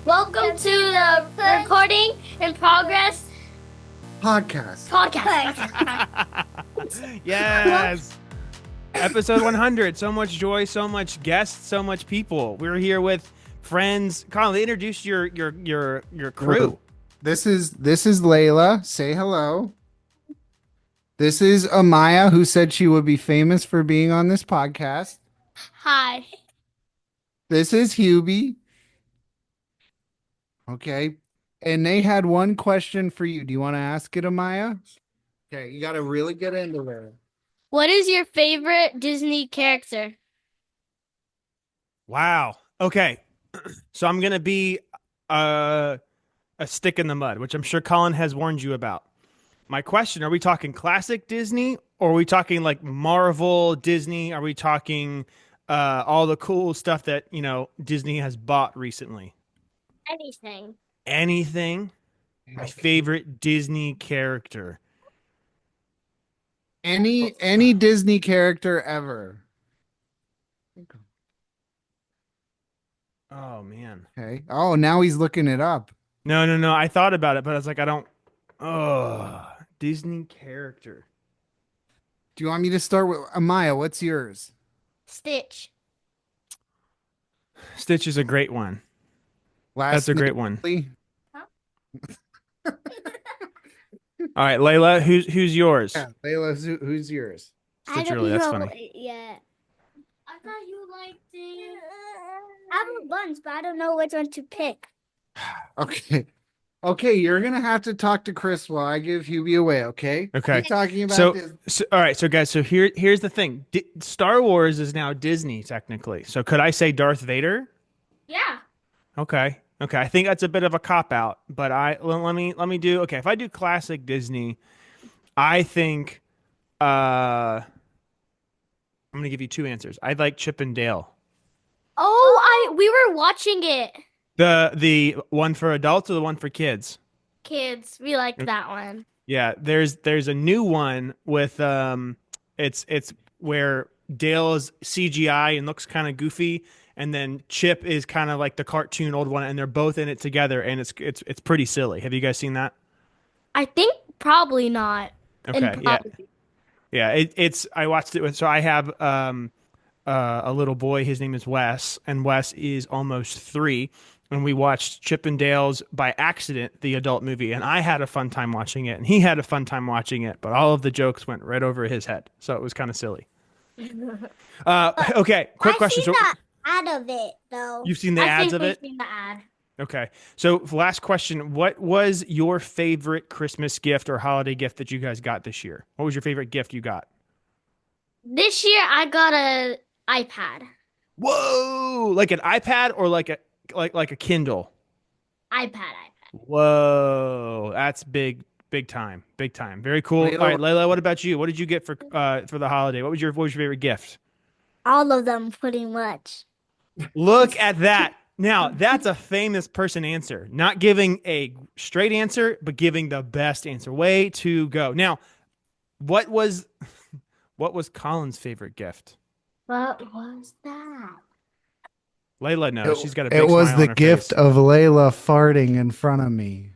Welcome to the recording in progress Podcast. Yes. Episode 100. So much joy, so much guests, so much people. We're here with friends. Colin, introduce your crew. This is Layla. Say hello. This is Amaya, who said she would be famous for being on this podcast. Hi. This is Hubie. Okay. And they had one question for you. Do you want to ask it, Amaya? Okay, you got to really get into it. What is your favorite Disney character? Wow. Okay. So I'm going to be a stick in the mud, which I'm sure Colin has warned you about. My question, are we talking classic Disney or are we talking like Marvel, Disney? Are we talking all the cool stuff that, Disney has bought recently? Anything. Anything? My favorite Disney character. Any Disney character ever. Oh, man. Okay. Oh, now he's looking it up. No. I thought about it, but I was like, I don't. Oh, Disney character. Do you want me to start with Amaya? What's yours? Stitch. Stitch is a great one. Last That's a great one. Huh? All right, Layla, who's yours? Yeah, Layla, who's yours? Stitch early, that's funny. It yet. I thought you liked it. I have a bunch, but I don't know which one to pick. Okay. Okay, you're gonna have to talk to Chris while I give Hubie away, okay? Okay. Keep talking about this. So all right, so guys, so here's the thing. Star Wars is now Disney technically. So could I say Darth Vader? Yeah. Okay. I think that's a bit of a cop out, but let me do. Okay, if I do classic Disney, I think I'm gonna give you two answers. I like Chip and Dale. Oh, we were watching it. The one for adults or the one for kids? Kids, we liked that one. Yeah, there's a new one with it's where Dale is CGI and looks kind of goofy, and then Chip is kind of like the cartoon old one, and they're both in it together, and it's pretty silly. Have you guys seen that? I think probably not. Okay, yeah. Yeah, it's I watched it with, so I have a little boy, his name is Wes, and Wes is almost 3, and we watched Chip and Dale's by accident, the adult movie, and I had a fun time watching it, and he had a fun time watching it, but all of the jokes went right over his head, so it was kind of silly. Okay, quick question. I've seen the ad of it, though. You've seen the ads of it? I've seen the ad. Okay, so last question. What was your favorite Christmas gift or holiday gift that you guys got this year? What was your favorite gift you got? This year I got an iPad. Whoa! Like an iPad or like a Kindle? iPad. Whoa, that's big time. Very cool. Layla- All right, Layla, what about you? What did you get for the holiday? What was your favorite gift? All of them, pretty much. Look at that. Now, that's a famous person answer. Not giving a straight answer, but giving the best answer. Way to go. Now, what was Colin's favorite gift? What was that? Layla knows. She's got a big It was smile the on her gift face. of Layla farting in front of me.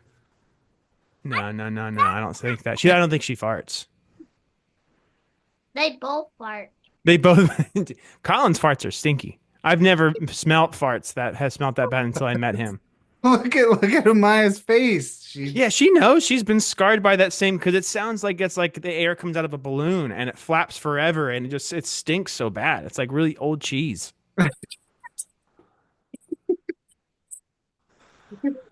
No. I don't think that. I don't think she farts. They both fart. They both. Colin's farts are stinky. I've never smelt farts that has smelt that bad until I met him. Look at Amaya's face. Yeah, she knows. She's been scarred by that same, because it sounds like it's like the air comes out of a balloon and it flaps forever and it stinks so bad. It's like really old cheese.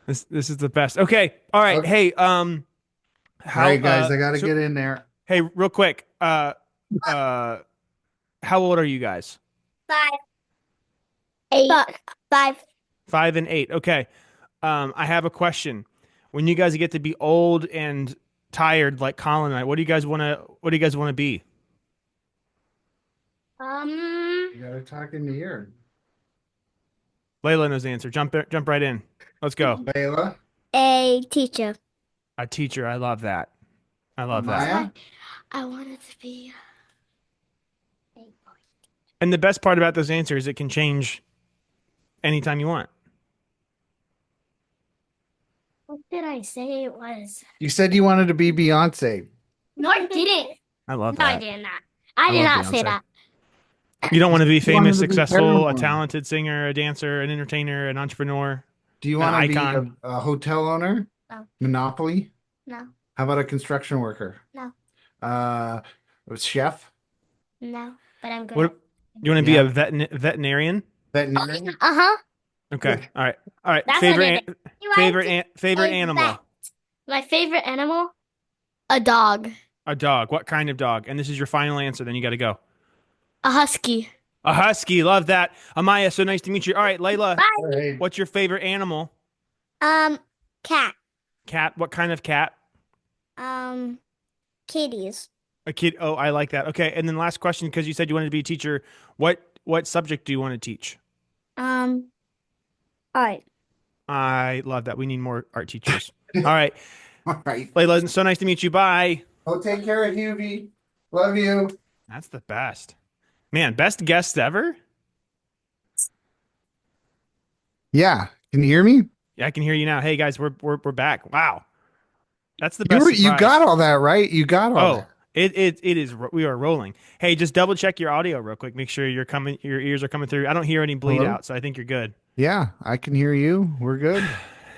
This is the best. Okay. All right. Okay. Hey, All right, guys, I gotta get in there. Hey, real quick. How old are you guys? 5. 8. 5. 5 and 8. Okay. I have a question. When you guys get to be old and tired, like Colin and I, what do you guys want to be? You gotta talk in the ear. Layla knows the answer. Jump right in. Let's go. Layla, A teacher. A teacher. I love that. I love that. Amaya, I wanted to be. And the best part about this answer is it can change anytime you want. did I say it was? You said you wanted to be Beyonce. No, I didn't. I love No, I that. did not. I did love not say Beyonce. that. You don't want to be You wanted famous, to be successful, a Paramore. talented singer, a dancer, an entertainer, an entrepreneur. Do you An want to be icon. a hotel owner? No. Monopoly? No, How about a construction worker? No. A chef? no, but I'm good. What you want to be Yeah. a veterinarian? Veterinarian? Uh-huh. Okay. All right. That's Favorite what favorite animal? My favorite animal? A dog. A dog. What kind of dog? And this is your final answer. Then you got to go. A husky. A husky. Love that. Amaya, so nice to meet you. All right, Layla. All right. What's your favorite animal? Cat. Cat. What kind of cat? Kitties. A kid. Oh, I like that. Okay. And then last question, because you said you wanted to be a teacher. What subject do you want to teach? Art. I love that. We need more art teachers. All right. All right. Layla, so nice to meet you. Bye. Oh, take care of Hubie. Love you. That's the best. Man, best guest ever? Yeah. Can you hear me? Yeah, I can hear you now. Hey guys, we're back. Wow. That's the You, best. you surprise. got all that, right? You got all Oh, that. it is. We are rolling. Hey, just double check your audio real quick. Make sure your ears are coming through. I don't hear any bleed Hello? out, so I think you're good. Yeah, I can hear you. We're good.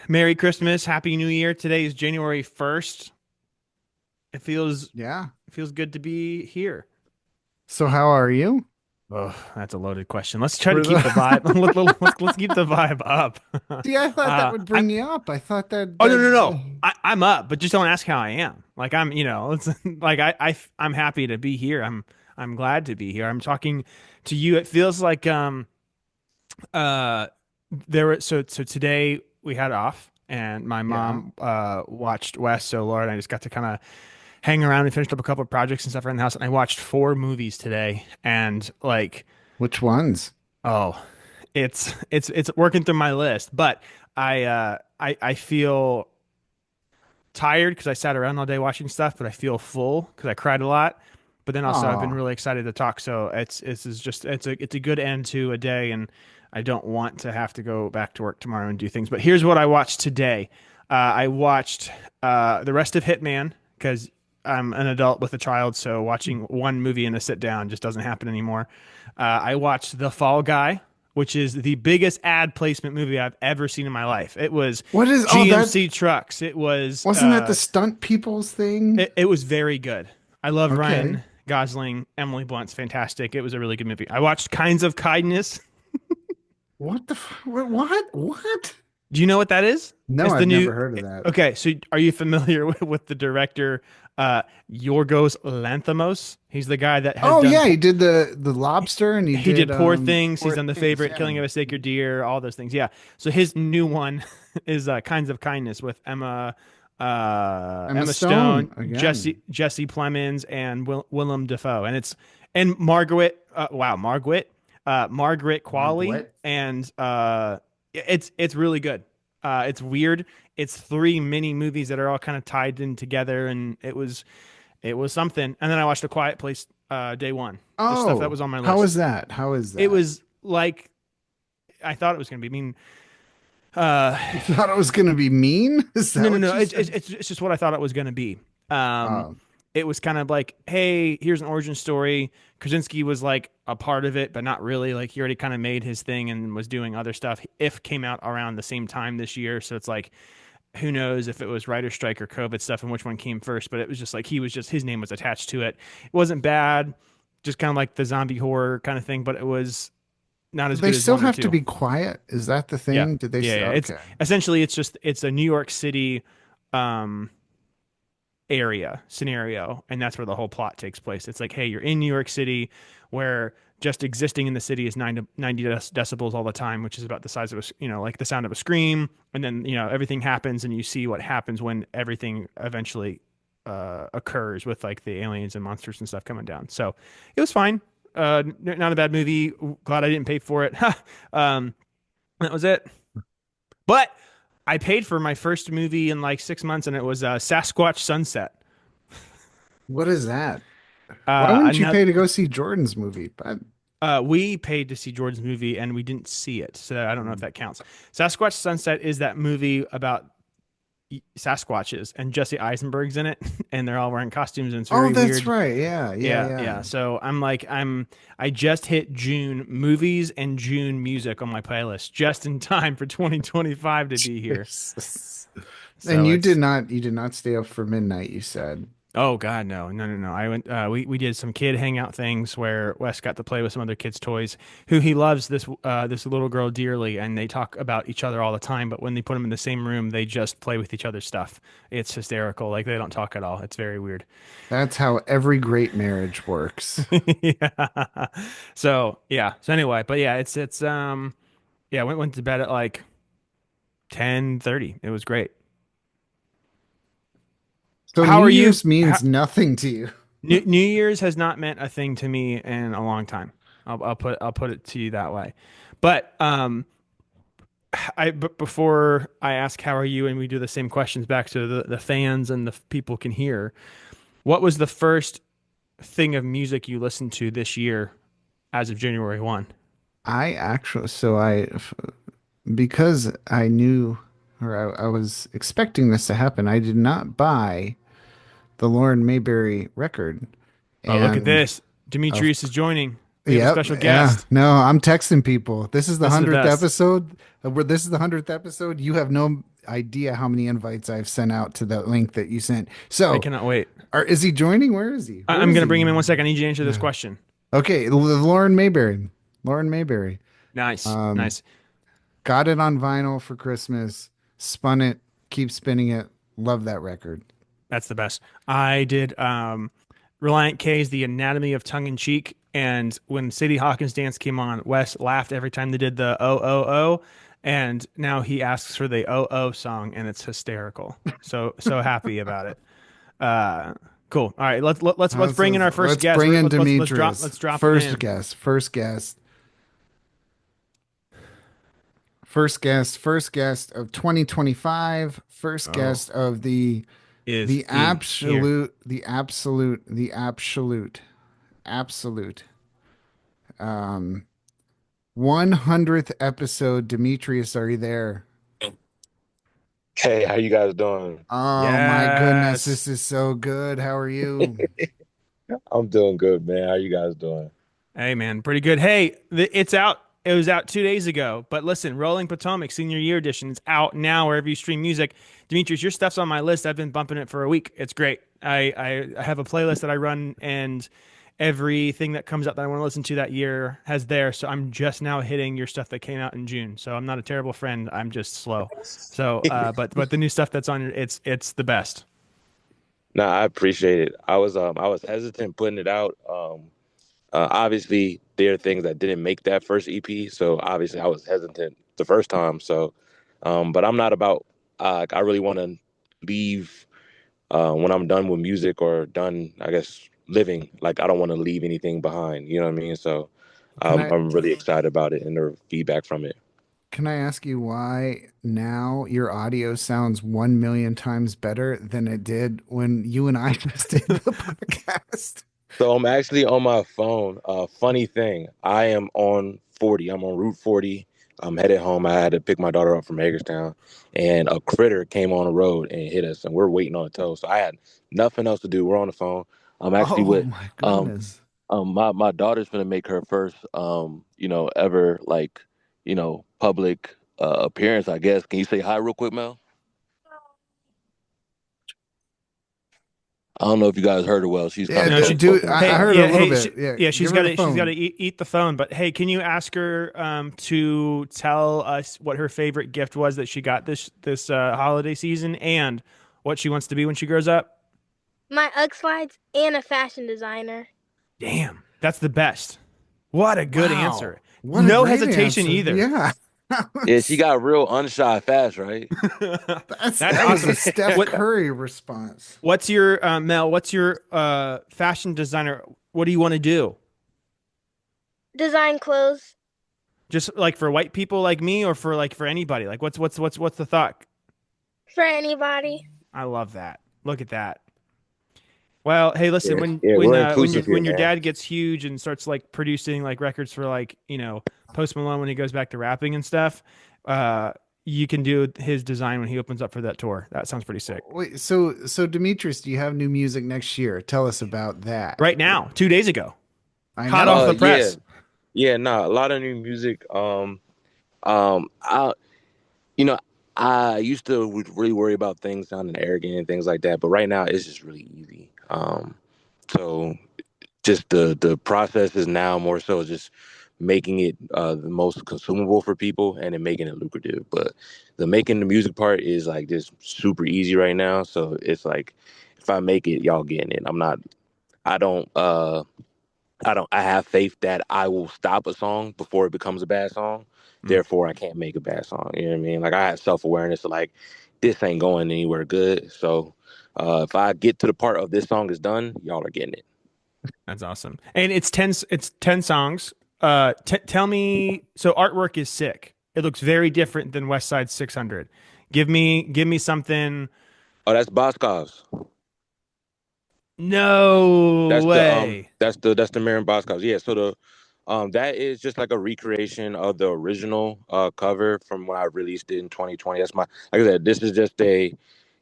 Merry Christmas, Happy New Year. Today is January 1st. It feels Yeah. good to be here. So how are you? Oh, that's a loaded question. Let's try to We're keep the vibe. Let's keep the vibe up. See, I thought that would bring I'm- you up. I thought that. Oh no. I'm up, but just don't ask how I am. Like I'm, it's like I'm happy to be here. I'm glad to be here. I'm talking to you. It feels like so today we had off and my mom watched West, so Laura and I just got to kind of hang around and finished up a couple of projects and stuff around the house, and I watched 4 movies today, and like Which ones? oh, it's working through my list, but I feel tired because I sat around all day watching stuff, but I feel full because I cried a lot. But then also I've been Aw. really excited to talk, so it's a good end to a day, and I don't want to have to go back to work tomorrow and do things. But here's what I watched today. I watched the rest of Hitman because I'm an adult with a child, so watching one movie in a sit down just doesn't happen anymore. I watched The Fall Guy, which is the biggest ad placement movie I've ever seen in my life. It was What is GMC trucks. It was Wasn't that the stunt people's thing? it was very good. I love Okay. Ryan Gosling, Emily Blunt's fantastic. It was a really good movie. I watched Kinds of Kindness. What the? What? Do you know what that is? No, It's I've the new- never heard of that. Okay, so are you familiar with the director Yorgos Lanthimos? He's the guy that has Oh done, yeah, he did the lobster, and he did Poor um, Things. He's Poor done The Things, Favorite, yeah. Killing of a Sacred Deer, all those things. Yeah. So his new one is Kinds of Kindness with Emma Stone, again. Jesse Plemons, and Willem Dafoe, and Margaret Margaret Qualley, Margaret. and it's really good. It's weird. It's 3 mini movies that are all kind of tied in together, and it was something. And then I watched A Quiet Place day one. The Oh, stuff that was on my list. How is that? How is that? It was like I thought it was going to be. I mean, You thought it was going to be mean? Is that no. what you It's said? it's just what I thought it was going to be. Oh. It was kind of like, hey, here's an origin story. Krasinski was like a part of it, but not really. Like he already kind of made his thing and was doing other stuff. If came out around the same time this year, so it's like, who knows if it was writer strike or COVID stuff and which one came first. But it was just like his name was attached to it. It wasn't bad, just kind of like the zombie horror kind of thing. But it was not as They good as still one or have two. to be quiet. Is that the thing? Yeah. Did they? Yeah, say, yeah. It's okay. essentially it's a New York City area scenario, and that's where the whole plot takes place. It's like, hey, you're in New York City, where just existing in the city is 90 decibels all the time, which is about the size of like the sound of a scream, and then everything happens, and you see what happens when everything eventually occurs with like the aliens and monsters and stuff coming down. So it was fine. Not a bad movie. Glad I didn't pay for it. That was it. But I paid for my first movie in like 6 months, and it was Sasquatch Sunset. What is that? Why wouldn't you pay to go see Jordan's movie? But We paid to see Jordan's movie, and we didn't see it, so I don't know if that counts. Sasquatch Sunset is that movie about Sasquatches, and Jesse Eisenberg's in it, and they're all wearing costumes, and it's very Oh, that's weird. right. Yeah, Yeah. So I just hit June movies and June music on my playlist just in time for 2025 to be here. Jesus. So And you it's did not stay up for midnight, you said. Oh God, no. I went. We did some kid hangout things where Wes got to play with some other kids' toys. Who he loves this little girl dearly, and they talk about each other all the time. But when they put them in the same room, they just play with each other's stuff. It's hysterical. Like they don't talk at all. It's very weird. That's how every great marriage works. Yeah. So yeah. So anyway, but yeah, it's yeah. Went to bed at like 10:30. It was great. So How New are you? Year's means nothing to you. New Year's has not meant a thing to me in a long time. I'll put it to you that way. But but before I ask how are you, and we do the same questions back to the fans and the people can hear, what was the first thing of music you listened to this year as of January 1? I actually, because I knew, or I was expecting this to happen, I did not buy the Lauren Mayberry record. Oh, look at And this. of, Demetrius is joining. We have a yep, special yeah, guest. no, I'm texting people. This is the This is the 100th best. episode. Where this is the 100th episode. You have no idea how many invites I've sent out to that link that you sent. I So, cannot wait. is he joining? Where is he? Where I'm is going to he? bring him in one second. I need you to answer this question. Okay, Lauren Mayberry. Lauren Mayberry. Nice. Um, Nice. Got it on vinyl for Christmas. Spun it. Keep spinning it. Love that record. That's the best. I did Reliant K's The Anatomy of Tongue in Cheek, and when Sadie Hawkins Dance came on, Wes laughed every time they did the oh, and now he asks for the oh song, and it's hysterical. So happy about it. Cool. All right, let's bring in our 1st Let's guest. bring in Let's Demetrius. drop him First in. guest. First guest. First guest of 2025. First Oh, guest of the is the he here? absolute the absolute the absolute absolute um 100th episode. Demetrius, are you there? Hey, how you guys doing? Oh my goodness, Yes. this is so good. How are you? I'm doing good, man. How you guys doing? Hey man, pretty good. Hey, it's out. It was out 2 days ago. But listen, Rolling Potomac Senior Year Edition is out now wherever you stream music. Demetrius, your stuff's on my list. I've been bumping it for a week. It's great. I have a playlist that I run, and everything that comes up that I want to listen to that year has there. So I'm just now hitting your stuff that came out in June. So I'm not a terrible friend. I'm just slow. So, but the new stuff that's on it's the best. No, I appreciate it. I was hesitant putting it out. Obviously, there are things that didn't make that first EP, so obviously I was hesitant the first time. So, but I'm not about. I really want to leave when I'm done with music or done, I guess, living. Like I don't want to leave anything behind. You know what I mean? So, Can I I'm really excited about it and the feedback from it. can I ask you why now your audio sounds 1 million times better than it did when you and I just did the podcast? So I'm actually on my phone. Funny thing, I am on 40. I'm on Route 40. I'm headed home. I had to pick my daughter up from Hagerstown, and a critter came on the road and hit us, and we're waiting on a tow. So I had nothing else to do. We're on the phone. I'm actually Oh with my um goodness. my daughter's gonna make her first ever public appearance, I guess. Can you say hi real quick, Mel? I don't know if you guys heard her well. She's kind Yeah, of No, soft spoken. I hey, heard yeah, a little hey, bit. Yeah, yeah, give her the she's got to phone. eat the phone. But hey, can you ask her to tell us what her favorite gift was that she got this holiday season, and what she wants to be when she grows up? My UGG slides and a fashion designer. Damn, that's the best. What a good Wow. answer. What a No great hesitation answer. either. Yeah. Yeah, she got real unshy fast, right? That's That was awesome. a Steph What, Curry response. what's your Mel? What's your fashion designer? What do you want to do? Design clothes Just like for white people like me, or for anybody? Like what's the thought? for anybody. I love that. Look at that. Well, hey, listen, Yeah, when yeah, when we're when your inclusive here, when your man. dad gets huge and starts like producing like records for like, Post Malone when he goes back to rapping and stuff, you can do his design when he opens up for that tour. That sounds pretty sick. Wait, so Demetrius, do you have new music next year? Tell us about that. Right now, 2 days ago, I hot know. off the Yeah, press. a lot of new music. I you know, I used to really worry about things sounding arrogant and things like that, but right now it's just really easy. So just the process is now more so just making it the most consumable for people and then making it lucrative. But the making the music part is like just super easy right now. So it's like if I make it, y'all getting it. I don't I have faith that I will stop a song before it becomes a bad song. Mm. Therefore I can't make a bad song. You know what I mean? Like I have self-awareness of like this ain't going anywhere good. So if I get to the part of this song is done, y'all are getting it. That's awesome. And it's 10 songs. Tell me, so artwork is sick. It looks very different than West Side 600. Give me something. Oh, that's Boscov's. No way. That's the Marin Boscov's. Yeah, so the that is just like a recreation of the original cover from when I released it in 2020. That's my like I said, this is just a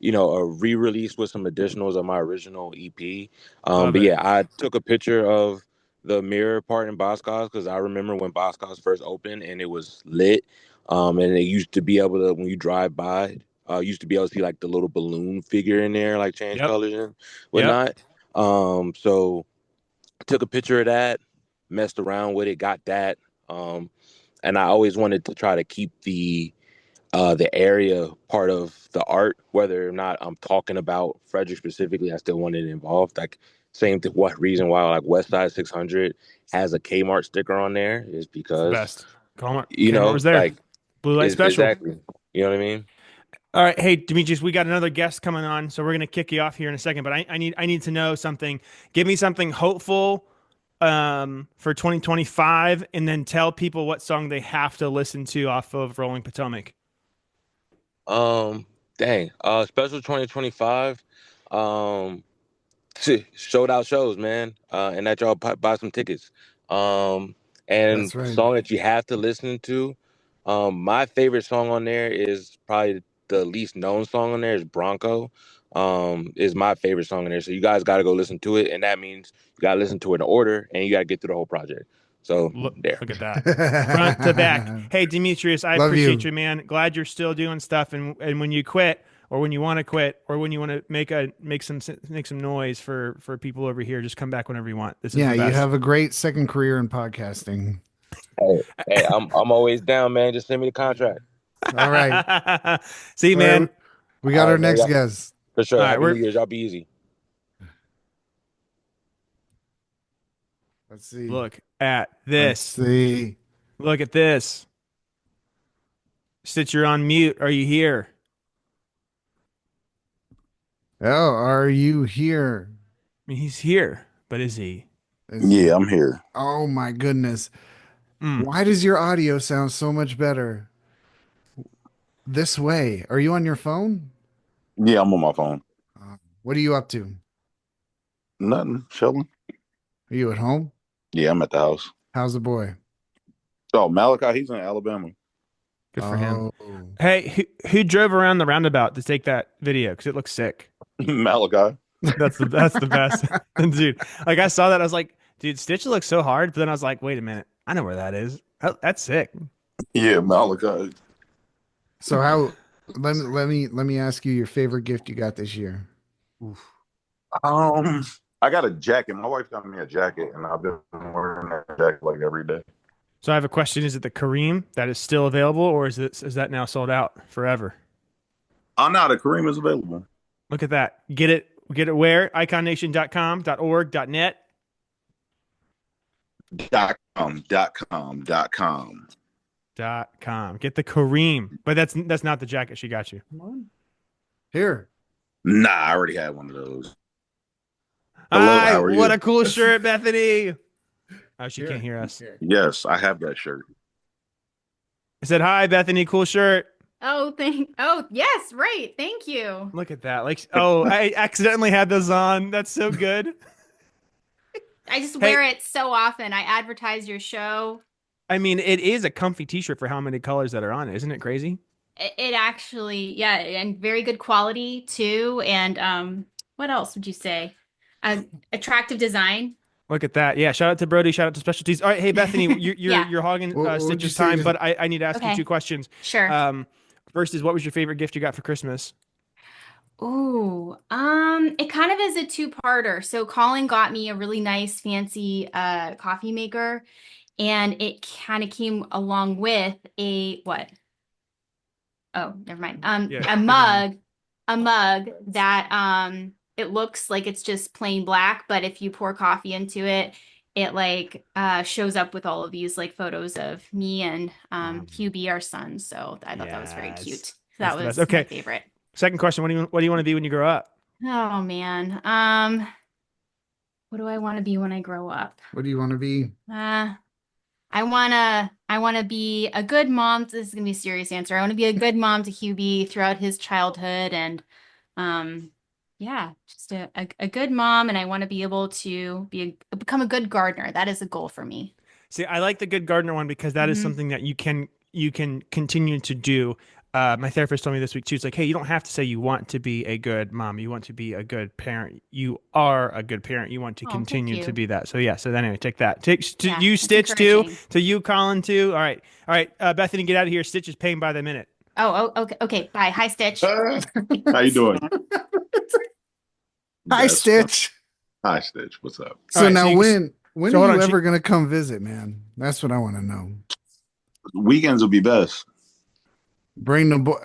re-release with some additionals of my original EP. Love But it. yeah, I took a picture of the mirror part in Boscov's because I remember when Boscov's first opened and it was lit. And it used to be able to when you drive by, used to be able to see like the little balloon figure in there, like change Yep. colors and Yep. whatnot. So took a picture of that, messed around with it, got that. And I always wanted to try to keep the area part of the art, whether or not I'm talking about Frederick specifically, I still wanted it involved. Like same thing, what reason why like West Side 600 has a Kmart sticker on there is It's the because, best. Kmart was there. like Blue light is special. exactly, you know what I mean? All right, hey Demetrius, we got another guest coming on, so we're gonna kick you off here in a second. But I need to know something. Give me something hopeful for 2025, and then tell people what song they have to listen to off of Rolling Potomac. Dang, special 2025. Sold out shows, man. And that y'all buy some tickets. And That's right. song that you have to listen to. My favorite song on there is probably the least known song on there is Bronco. Is my favorite song on there. So you guys got to go listen to it, and that means you got to listen to it in order, and you got to get through the whole project. So there. Look at that, front to back. Hey Demetrius, I Love appreciate you. you, man. Glad you're still doing stuff, and when you quit, or when you want to quit, or when you want to make some noise for people over here, just come back whenever you want. This is Yeah, the you best. have a great second career in podcasting. Hey, I'm always down, man. Just send me the contract. All right. See, All right, man. we got All our right, man, next y'all- guest. For sure. All right, Happy we're- New Year's. Y'all be easy. Let's see. Look at Let's this. see. Look at this. Stitch, you're on mute. Are you here? Oh, are you here? I mean, he's here, but is he? Yeah, I'm here. Oh my goodness. Mm. Why does your audio sound so much better this way? Are you on your phone? Yeah, I'm on my phone. What are you up to? Nothing. Chilling. Are you at home? Yeah, I'm at the house. How's the boy? Oh, Malachi, he's in Alabama. Good for him. Oh. Hey, who drove around the roundabout to take that video? Because it looks sick. Malachi. That's the best, dude. Like I saw that, I was like, dude, Stitch looks so hard. But then I was like, wait a minute, I know where that is. That's sick. Yeah, Malachi. So how? Let me ask you your favorite gift you got this year. I got a jacket. My wife got me a jacket, and I've been wearing that jacket like every day. So I have a question: is it the Kareem that is still available, or is that now sold out forever? Oh no, the Kareem is available. Look at that. Get it where? iconnation.com, .org, .net. .com. .com. Get the Kareem. But that's not the jacket she got you. Come on. Here. Nah, I already had one of those. Hello, how are what you? a cool shirt, Bethany. Oh, she Here. can't hear us. Here. Yes, I have that shirt. I said, hi, Bethany, cool shirt. Oh, yes, right. Thank you. Look at that. Like, oh, I accidentally had those on. That's so good. I just Hey. wear it so often. I advertise your show. I mean, it is a comfy t-shirt for how many colors that are on it. Isn't it crazy? It actually, yeah, and very good quality too. And what else would you say? Attractive design. Look at that. Yeah. Shout out to Brody. Shout out to Specialties. All right. Hey, Bethany, Yeah. you're hogging What would you Stitch's say time, to- but I need to ask you Okay. 2 questions. Sure. First is, what was your favorite gift you got for Christmas? Ooh, it kind of is a two-parter. So Colin got me a really nice fancy coffee maker, and it kind of came along with a what? Oh, never mind. Yeah, A never mug, a mug that it looks like it's just plain black, but if you pour coffee into it, it like shows up with all of these like photos of me and Hubie, our son. So I thought that was very Yes. cute. So That's that the was best. Okay. my favorite. Second question, what do you want to be when you grow up? Oh man. What do I want to be when I grow up? What do you want to be? I wanna be a good mom. This is gonna be a serious answer. I want to be a good mom to Hubie throughout his childhood, and yeah, just a good mom. And I want to be able to become a good gardener. That is a goal for me. See, I like the good gardener one because that is Mhm. something that you can continue to do. My therapist told me this week too. It's like, hey, you don't have to say you want to be a good mom. You want to be a good parent. You are a good parent. You want to Oh, thank continue to you. be that. So yeah. So anyway, take that. Take to Yeah, you, that's Stitch too. encouraging. To you, Colin too. All right. All right. Bethany, get out of here. Stitch is paying by the minute. Okay. Bye. Hi, Stitch. How you doing? Hi, That's fun. Stitch. Hi, Stitch. What's up? So All right, now so you- when so are hold you on, ever gonna come visit, man? That's what I want to know. Weekends will be best. Bring the boy.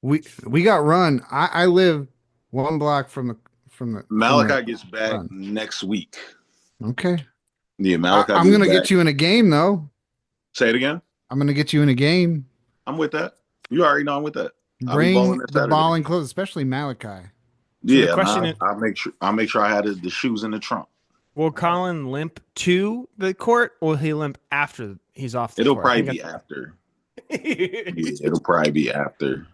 We got run. I live 1 block from the Malachi gets back run. next week. Okay. Yeah, Malachi. I'm gets gonna back. get you in a game though. Say it again. I'm gonna get you in a game. I'm with that. You already know I'm with that. I'll be Bring balling this the Saturday. balling clothes, especially Malachi. So the Yeah, question and is- I'll make sure I had the shoes in the trunk. Will Colin limp to the court, or will he limp after he's off the It'll court? I probably think be after. that's- Yeah, it'll probably be after.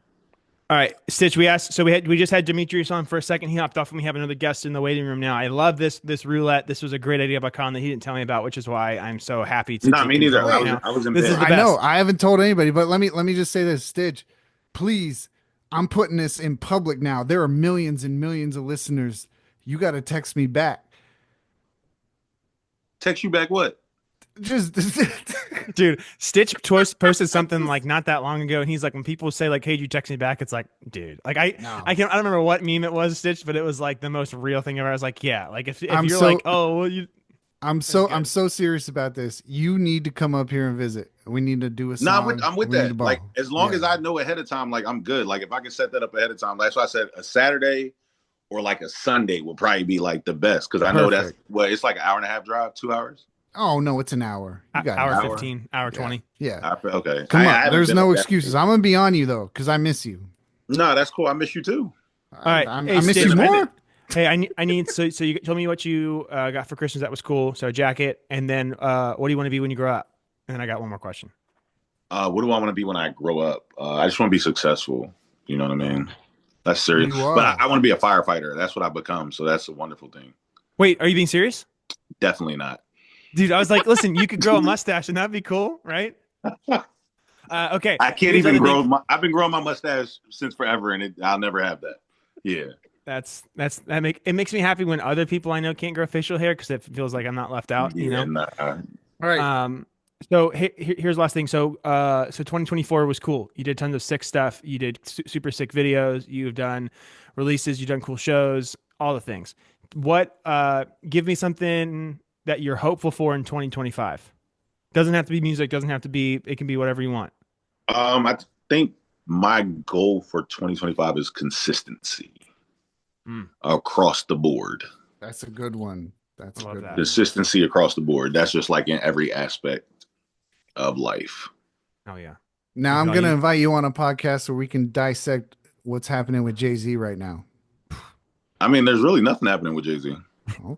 All right, Stitch. We just had Demetrius on for a second. He hopped off, and we have another guest in the waiting room now. I love this roulette. This was a great idea by Colin that he didn't tell me about, which is why I'm so happy to. Not take me neither. control right now. I was in This bed. is the I know. best. I haven't told anybody, but let me just say this, Stitch. Please, I'm putting this in public now. There are millions and millions of listeners. You got to text me back. Text you back what? Just Dude, Stitch posted something like not that long ago, and he's like, when people say like, "Hey, did you text me back?" It's like, dude, like I don't remember what meme it was, Stitch, but it was like the most real thing ever. I was like, yeah, like if I'm you're so- like, oh, well, you. I'm so serious about this. You need to come up here and visit. We need to do a No, song. I'm with We need that. to ball. Like as long Yeah. as I know ahead of time, like I'm good. Like if I can set that up ahead of time, that's why I said a Saturday or like a Sunday will probably be like the best because I know that's Perfect. what it's like an hour and a half drive, 2 hours. Oh no, it's an hour. You got Hour an 15, hour 20. Yeah. Okay, Come I on. haven't There's been no up that excuses. late. I'm gonna be on you though, because I miss you. No, that's cool. I miss you too. All right. I Hey, miss Stitch, you more. Hey, I need so you told me what you got for Christmas. That was cool. So a jacket, and then what do you want to be when you grow up? And then I got one more question. What do I want to be when I grow up? I just want to be successful. You know what I mean? That's serious. You are. But I want to be a firefighter. That's what I become. So that's a wonderful thing. Wait, are you being serious? Definitely not. Dude, I was like, listen, you could grow a mustache and that'd be cool, right? Okay. I can't Here's even the other grow. thing. I've been growing my mustache since forever, and I'll never have that. Yeah. It makes me happy when other people I know can't grow facial hair because it feels like I'm not left out. You know. Nah. All right. So here's the last thing. So 2024 was cool. You did tons of sick stuff. You did super sick videos. You've done releases. You've done cool shows. All the things. What? Give me something that you're hopeful for in 2025. Doesn't have to be music. Doesn't have to be. It can be whatever you want. I think my goal for 2025 is consistency across the board. That's a good one. That's I a love good that. one. Consistency across the board. That's just like in every aspect of life. Oh yeah. Now I'm Value. gonna invite you on a podcast where we can dissect what's happening with Jay-Z right now. I mean, there's really nothing happening with Jay-Z.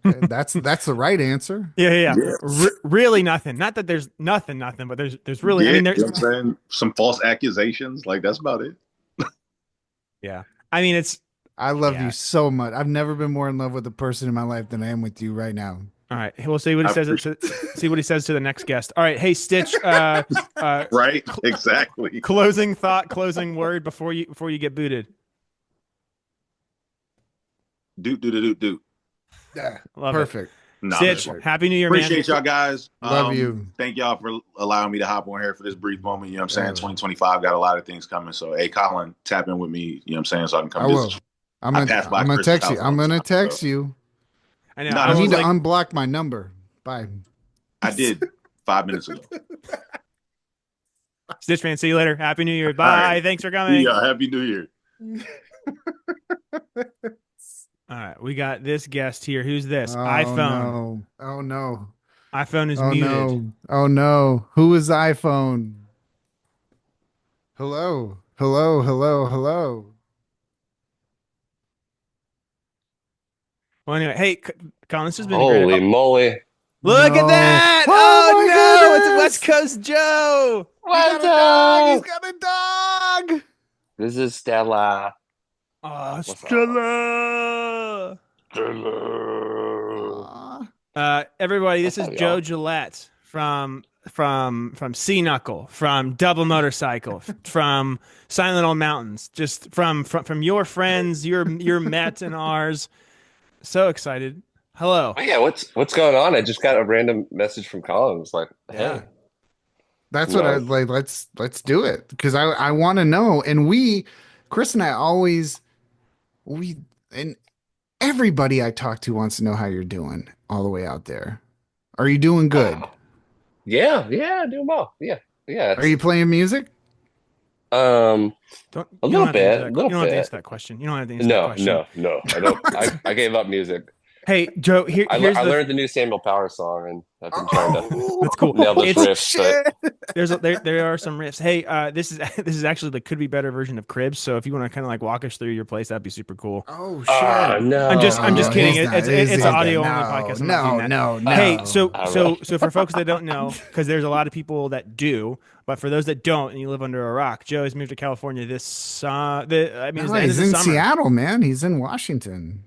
Okay, that's the right answer. Yeah. Yeah. Really nothing. Not that there's nothing, but there's really. Yeah, I mean, you know there's. what I'm saying? Some false accusations. Like that's about it. Yeah. I mean, it's. I love Yeah. you so much. I've never been more in love with a person in my life than I am with you right now. All right, we'll see what he I says. See what he says to the next guest. All right, hey Stitch. Right? Exactly. Closing thought, closing word before you get booted. Doot. Yeah, Love it. perfect. Nah, Stitch, man. happy New Year, man. Appreciate y'all guys. Love you. Thank y'all for allowing me to hop on here for this brief moment. You know what I'm saying? Yeah. 2025 got a lot of things coming. So, hey, Colin, tap in with me. You know what I'm saying? So I can come I will. visit you. I'm I gonna passed by I'm gonna Chris's text you. house I'm all the gonna time, text so. you. I know. No, I I was was need to like, unblock my number. Bye. I did 5 minutes ago. Stitch man, see you later. Happy New Year. All Bye. right. Thanks for coming. Yeah, Happy New Year. All right, we got this guest here. Who's this? Oh iPhone. no. Oh no. iPhone is Oh muted. no. Oh no. Who is iPhone? Hello. Hello. Hello. Hello. Well, anyway, hey, Colin, this has been a great. Holy moly. Look at No. that! Oh, Oh, my no! It's goodness! West Coast Joe. He got a dog. He's got a dog. This is Stella. Oh, What's up? Stella. Aw. Everybody, this What's is up, Joe y'all? Gillette from Sea Knuckle, from Double Motorcycle, from Silent Old Mountains, just from your friends, your Met and ours. So excited. Hello. Oh, yeah, what's going on? I just got a random message from Colin. It's like, Yeah. hey. That's what I No. like. Let's do it because I want to know. And Chris and I always and everybody I talk to wants to know how you're doing all the way out there. Are you doing good? Yeah, doing well. Yeah. Are you playing music? Um, Don't, A you don't little have to answer bit, that- little You don't have to bit. answer that question. You don't have to answer that No, question. no, I don't. I gave up music. Hey, Joe, here's I the learned the new Samuel Power song, and I've been trying to That's cool. nail this It's- riff. But there are some riffs. Hey, this is actually the could be better version of Cribs. So if you want to kind of like walk us through your place, that'd be super cool. Oh shit! no. I'm just kidding. he's not- It's he's an not- audio no, only podcast. I'm not No, doing that. no, no. Hey, so All right. for folks that don't know, because there's a lot of people that do, but for those that don't, and you live under a rock, Joe has moved to California this. No, is he's in summer. Seattle, man. He's in Washington.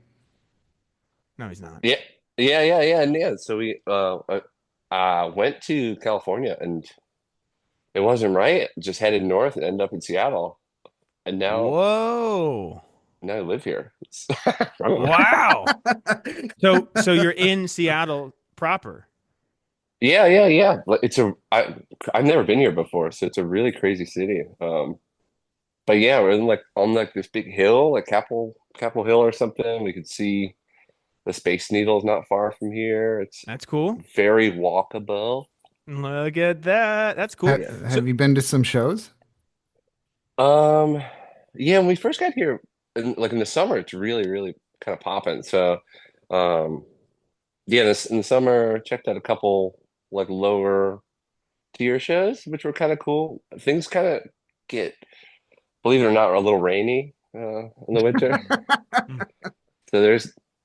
No, he's not. Yeah. So we went to California, and it wasn't right. Just headed north and ended up in Seattle, and Whoa! now I live here. Wow. So you're in Seattle proper. Yeah. Like, I've never been here before, so it's a really crazy city. But yeah, we're on this big hill, like Capitol Hill or something. We could see the Space Needle is not far from here. That's cool. Very walkable. Look at that. That's cool. Have you been to some shows? Yeah, when we first got here, in the summer, it's really, really kind of popping. So, yeah, in the summer, checked out a couple like lower tier shows, which were kind of cool. Things kind of get, believe it or not, a little rainy in the winter. So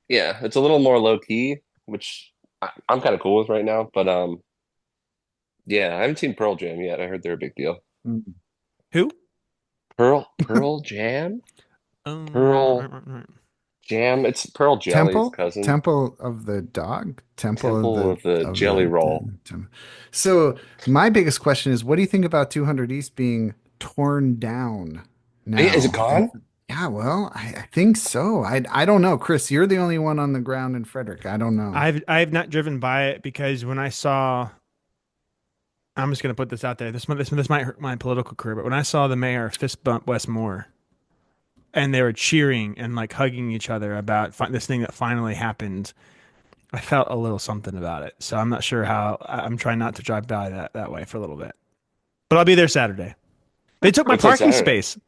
it's a little more low key, which I'm kind of cool with right now. But yeah, I haven't seen Pearl Jam yet. I heard they're a big deal. Who? Pearl Jam? Pearl Jam. It's Pearl Jelly's cousin. Temple of the Dog? Temple of the Jelly Roll. So my biggest question is, what do you think about 200 East being torn down now? Is it gone? Yeah, well, I think so. I don't know. Chris, you're the only one on the ground in Frederick. I don't know. I've not driven by it because when I saw, I'm just going to put this out there. This might hurt my political career, but when I saw the mayor fist bump Wes Moore, and they were cheering and like hugging each other about this thing that finally happened, I felt a little something about it. So I'm not sure how. I'm trying not to drive by that way for a little bit, but I'll be there Saturday. They took my What's on parking Saturday? space.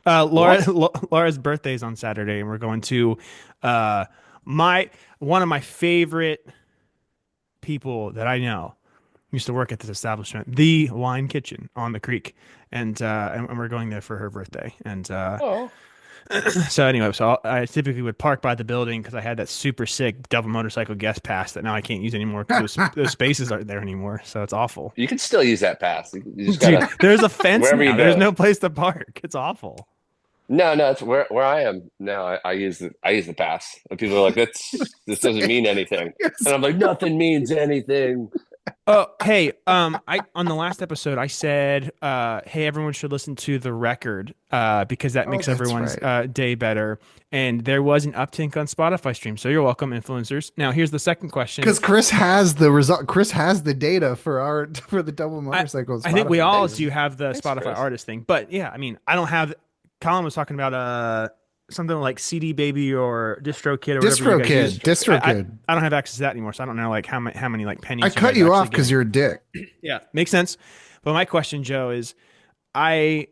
Laura's birthday is on Saturday, and we're going to one of my favorite people that I know used to work at this establishment, the Wine Kitchen on the Creek, and we're going there for her birthday. And so anyway, I typically would park by the building because I had that super sick double motorcycle guest pass that now I can't use anymore because those spaces aren't there anymore. So it's awful. You can still use that pass. You just gotta, Dude, there's a fence Wherever now. you There's go. no place to park. It's awful. No, no, it's where I am now. I use the pass, and people are like, this doesn't mean anything," Yes. and I'm like, "Nothing means anything." Oh, hey, I on the last episode I said, hey, everyone should listen to The Record, because that Oh, makes that's everyone's right. day better. And there was an uptick on Spotify stream, so you're welcome, influencers. Now, here's the second question. Because Chris has the result. Chris has the data for our for the double I motorcycle I think we Spotify all Thanks, do stream. have the thanks, Spotify Chris. artist thing, but yeah, I mean, I don't have. Colin was talking about something like CD Baby or DistroKid or whatever you guys use. DistroKid. I don't have access to that anymore, so I don't know like how many like pennies I you cut guys you are off actually because getting. you're a dick. Yeah, makes sense. But my question, Joe, is I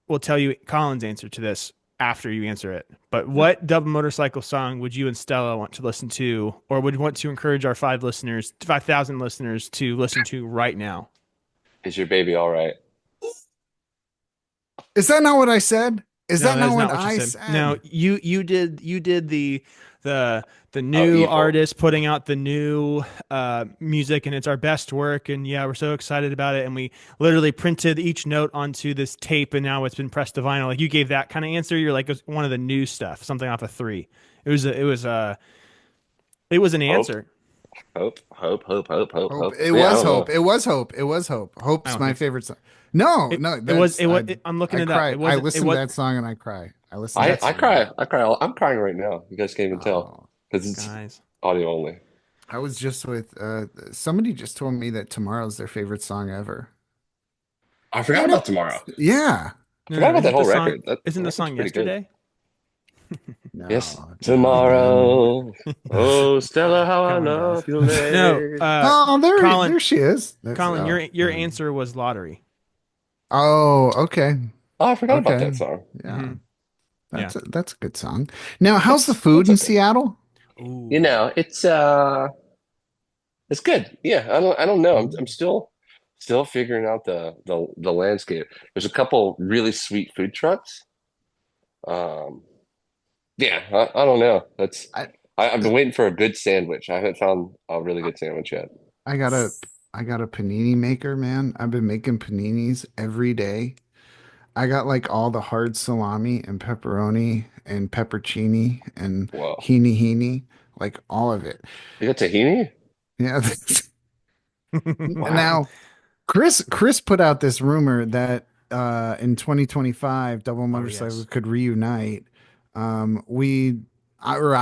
will tell you Colin's answer to this after you answer it. But what double motorcycle song would you and Stella want to listen to, or would want to encourage our 5,000 listeners to listen to right now? Is your baby all right? Is that not what I said? Is No, that that not is what not what you I said. said? No, you did the new evil. artist putting out the new music, and it's our best work, and yeah, we're so excited about it, and we literally printed each note onto this tape, and now it's been pressed to vinyl. Like you gave that kind of answer. You're like it was one of the new stuff, something off of 3. It was an answer. Hope. Hope. It Yeah, I was don't hope. know. It was hope. It was hope. I Hope's don't my think so. favorite song. No, It, no, it was that's it was. I'm looking I it up. cry. It I wasn't. It listen to was. that song and I cry. I listen to I that I song. cry. I cry. I'm crying right now. You guys can't even tell Oh, because it's Guys. audio only. I was just with somebody just told me that Tomorrow's their favorite song ever. I forgot I know. about tomorrow. Yeah. I forgot about that Isn't whole the song? record. That Isn't the record's song pretty good. yesterday? Yes, No. tomorrow. Oh, Stella, how I Come on, love guys. you late. No, Oh, Colin. there she is. That's, Colin, oh, your answer was Lottery. Oh, okay. Oh, I forgot about Okay. that song. Yeah. Mhm. That's a good song. Now, how's the food in It's okay. Seattle? Ooh. You know, it's good. Yeah, I don't know. I'm still figuring out the landscape. There's a couple really sweet food trucks. Um, yeah, I don't know. I I've been waiting for a good sandwich. I haven't found a really good sandwich yet. I got a panini maker, man. I've been making paninis every day. I got like all the hard salami and pepperoni and peppercini and Whoa. heeny, like all of it. You got tahini? Yeah. Wow. Now, Chris put out this rumor that in 2025 double motorcycles yes. could reunite. I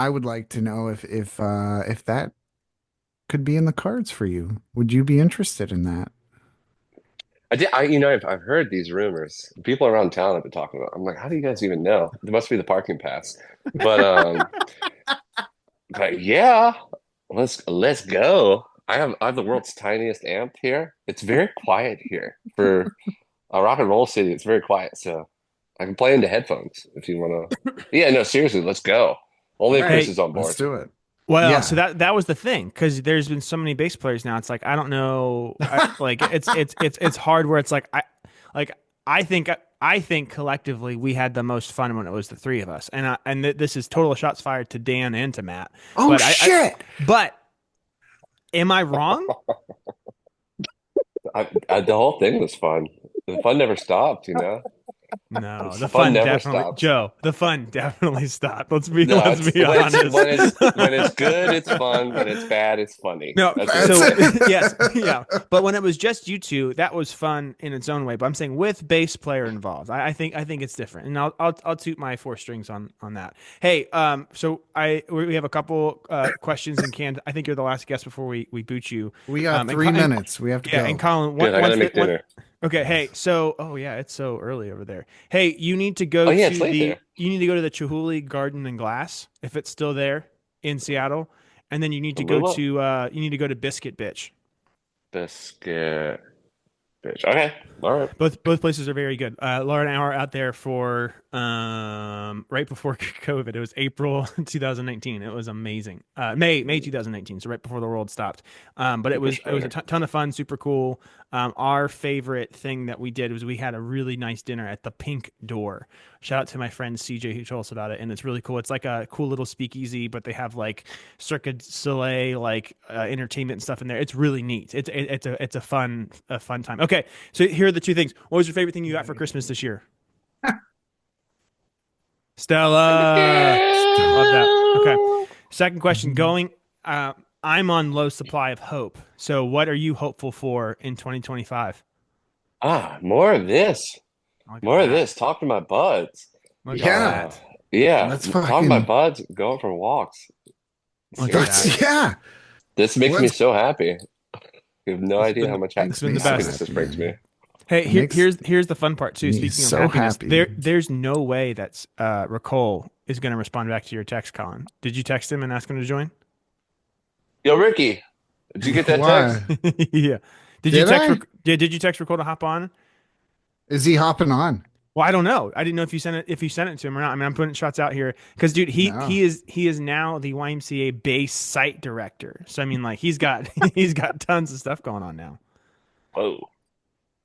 would like to know if that could be in the cards for you. Would you be interested in that? I've heard these rumors. People around town have been talking about it. I'm like, how do you guys even know? It must be the parking pass. But but yeah, let's go. I have the world's tiniest amp here. It's very quiet here for a rock and roll city. It's very quiet, so I can play into headphones if you want to. Yeah, no, seriously, let's go. Only if All Chris right. is on Let's board. do it. Well, Yeah. so that was the thing because there's been so many bass players now. It's like I don't know, like it's hard where it's like I think collectively we had the most fun when it was the 3 of us, and this is total shots fired to Dan and to Matt. Oh But shit! But am I wrong? The whole thing was fun. The fun never stopped, you know. No, The the fun fun never definitely, stops. Joe. The fun definitely stopped. Let's be No, honest. when it's good, it's fun. When it's bad, it's funny. No, That's That's what it is. it. yes, yeah. But when it was just you two, that was fun in its own way. But I'm saying with bass player involved, I think it's different, and I'll toot my 4 strings on that. Hey, so we have a couple questions in can. I think you're the last guest before we boot you. We got And 3 minutes. We have to Yeah, go. and Colin, Good, I gotta make dinner. Okay, hey, so yeah, it's so early over there. Hey, you need to go Oh, yeah, to it's late there. you need to go to the Chihuly Garden and Glass if it's still there in Seattle, and then you need to go to Biscuit Bitch. Biscuit bitch. Okay. All right. Both places are very good. Laura and I were out there for right before COVID. It was April 2019. It was amazing. May 2019. So right before the world stopped. But it was a ton of fun. Super cool. Our favorite thing that we did was we had a really nice dinner at the Pink Door. Shout out to my friend CJ who told us about it, and it's really cool. It's like a cool little speakeasy, but they have like Cirque du Soleil, like entertainment and stuff in there. It's really neat. It's a fun time. Okay, so here are the 2 things. What was your favorite thing you got for Christmas this year? Stella. Love that. Okay. Second question. I'm on low supply of hope. So what are you hopeful for in 2025? More of this. Look at More of that. this. Talk to my buds. Look at Yeah. that. Yeah. Let's Talk to my fucking buds. Going for walks. Look at Seriously. that. yeah. This makes me Let's- so happy. You have no It's idea been- how much Makes been the me so best. happiness this happy, brings man. me. Hey, It makes here's the fun part too. me Speaking of so happiness, happy. there's no way that Ricole is going to respond back to your text, Colin. Did you text him and ask him to join? Yo, Ricky, did you get that Why? text? Yeah. Did you text Ricole to hop on? Is he hopping on? Well, I don't know. I didn't know if you sent it to him or not. I mean, I'm putting shots out here because, dude, No. he is now the YMCA base site director. So I mean, like he's got tons of stuff going on now. Whoa.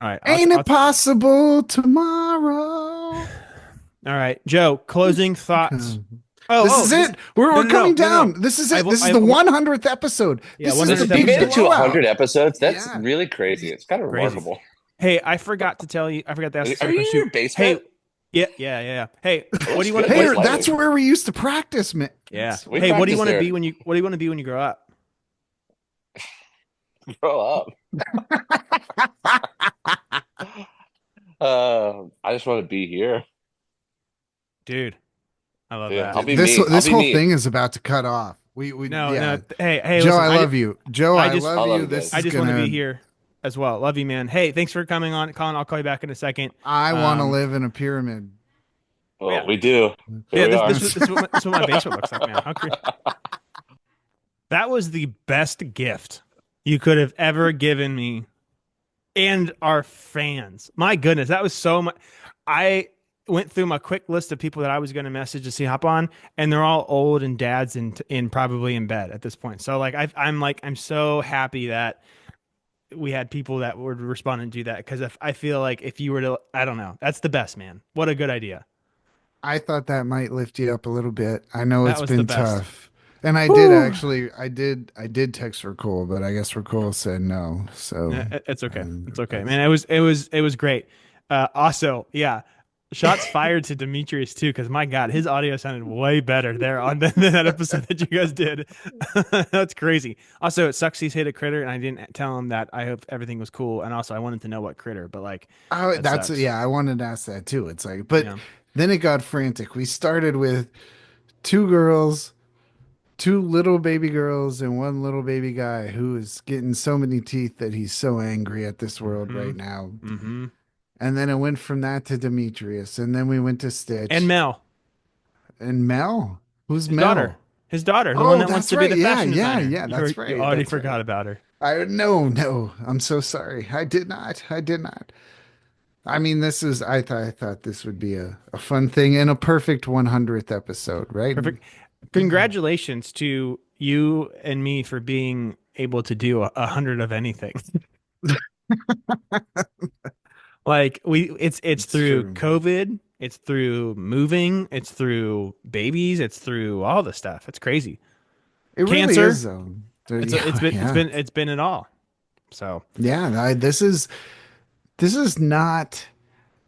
All right, Ain't it possible tomorrow? All right, Joe. Closing thoughts. This is it. We're no, no, coming no, no. down. This is it. I've- This is I've- the 100th episode. Yeah, This is 100th the You big made it to blowout. 100 episodes? That's Yeah. really crazy. It's kind of Crazy. remarkable. Hey, I forgot to tell you. I forgot to ask. Are the second you in question, your too. basement? Hey, yeah. Hey, what do you want to? Hey, What's that's where we used to practice, man. Yeah. We Hey, what do you practice want to there. be when you? What do you want to be when you grow up? Grow up. I just want to be here. Dude, I love Yeah, that. I'll be This me. this I'll be whey me. thing is about to cut off. We No, yeah. no. Hey, Joe, listen, I love you. Joe, I I just- love I love you. you This guys. I is just want to gonna. be here as well. Love you, man. Hey, thanks for coming on, Colin. I'll call you back in a second. I want to Um, live in a pyramid. Oh, Yeah. we do. Yeah, Here we are. this is what my basement looks like, man. How crazy. That was the best gift you could have ever given me and our fans. My goodness, that was so much. I went through my quick list of people that I was going to message to see hop on, and they're all old and dads and probably in bed at this point. So like I'm so happy that we had people that would respond and do that, because if I feel like if you were to, I don't know, that's the best, man. What a good idea. I thought that might lift you up a little bit. I know That it's was been the best. tough. And I did actually, I did text Ricole, but I guess Ricole said no. So It's okay. um, It's okay, man. It was great. Also, yeah, shots fired to Demetrius too, because my God, his audio sounded way better there on that episode that you guys did. That's crazy. Also, it sucks he's hit a critter, and I didn't tell him that. I hope everything was cool, and also I wanted to know what critter, but like, oh, that that's sucks. yeah. I wanted to ask that too. It's like, but Yeah. then it got frantic. We started with 2 girls, 2 little baby girls, and 1 little baby guy who is getting so many teeth that he's so angry at this world right now. Mm-hmm. And then it went from that to Demetrius, and then we went to Stitch And Mel, and Mel. Who's his Mel? daughter. His daughter, the Oh, one that wants that's to be the right. Yeah, fashion yeah, designer. yeah, that's right, You already that's right. forgot about her. No. I'm so sorry. I did not. I mean, this is. I thought this would be a fun thing and a perfect 100th episode, right? Perfect. Congratulations to you and me for being able to do 100 of anything. Like it's through true. COVID, it's through moving, it's through babies, it's through all the stuff. It's crazy. It really Cancer. is, though. It's been it all. So Yeah, this is not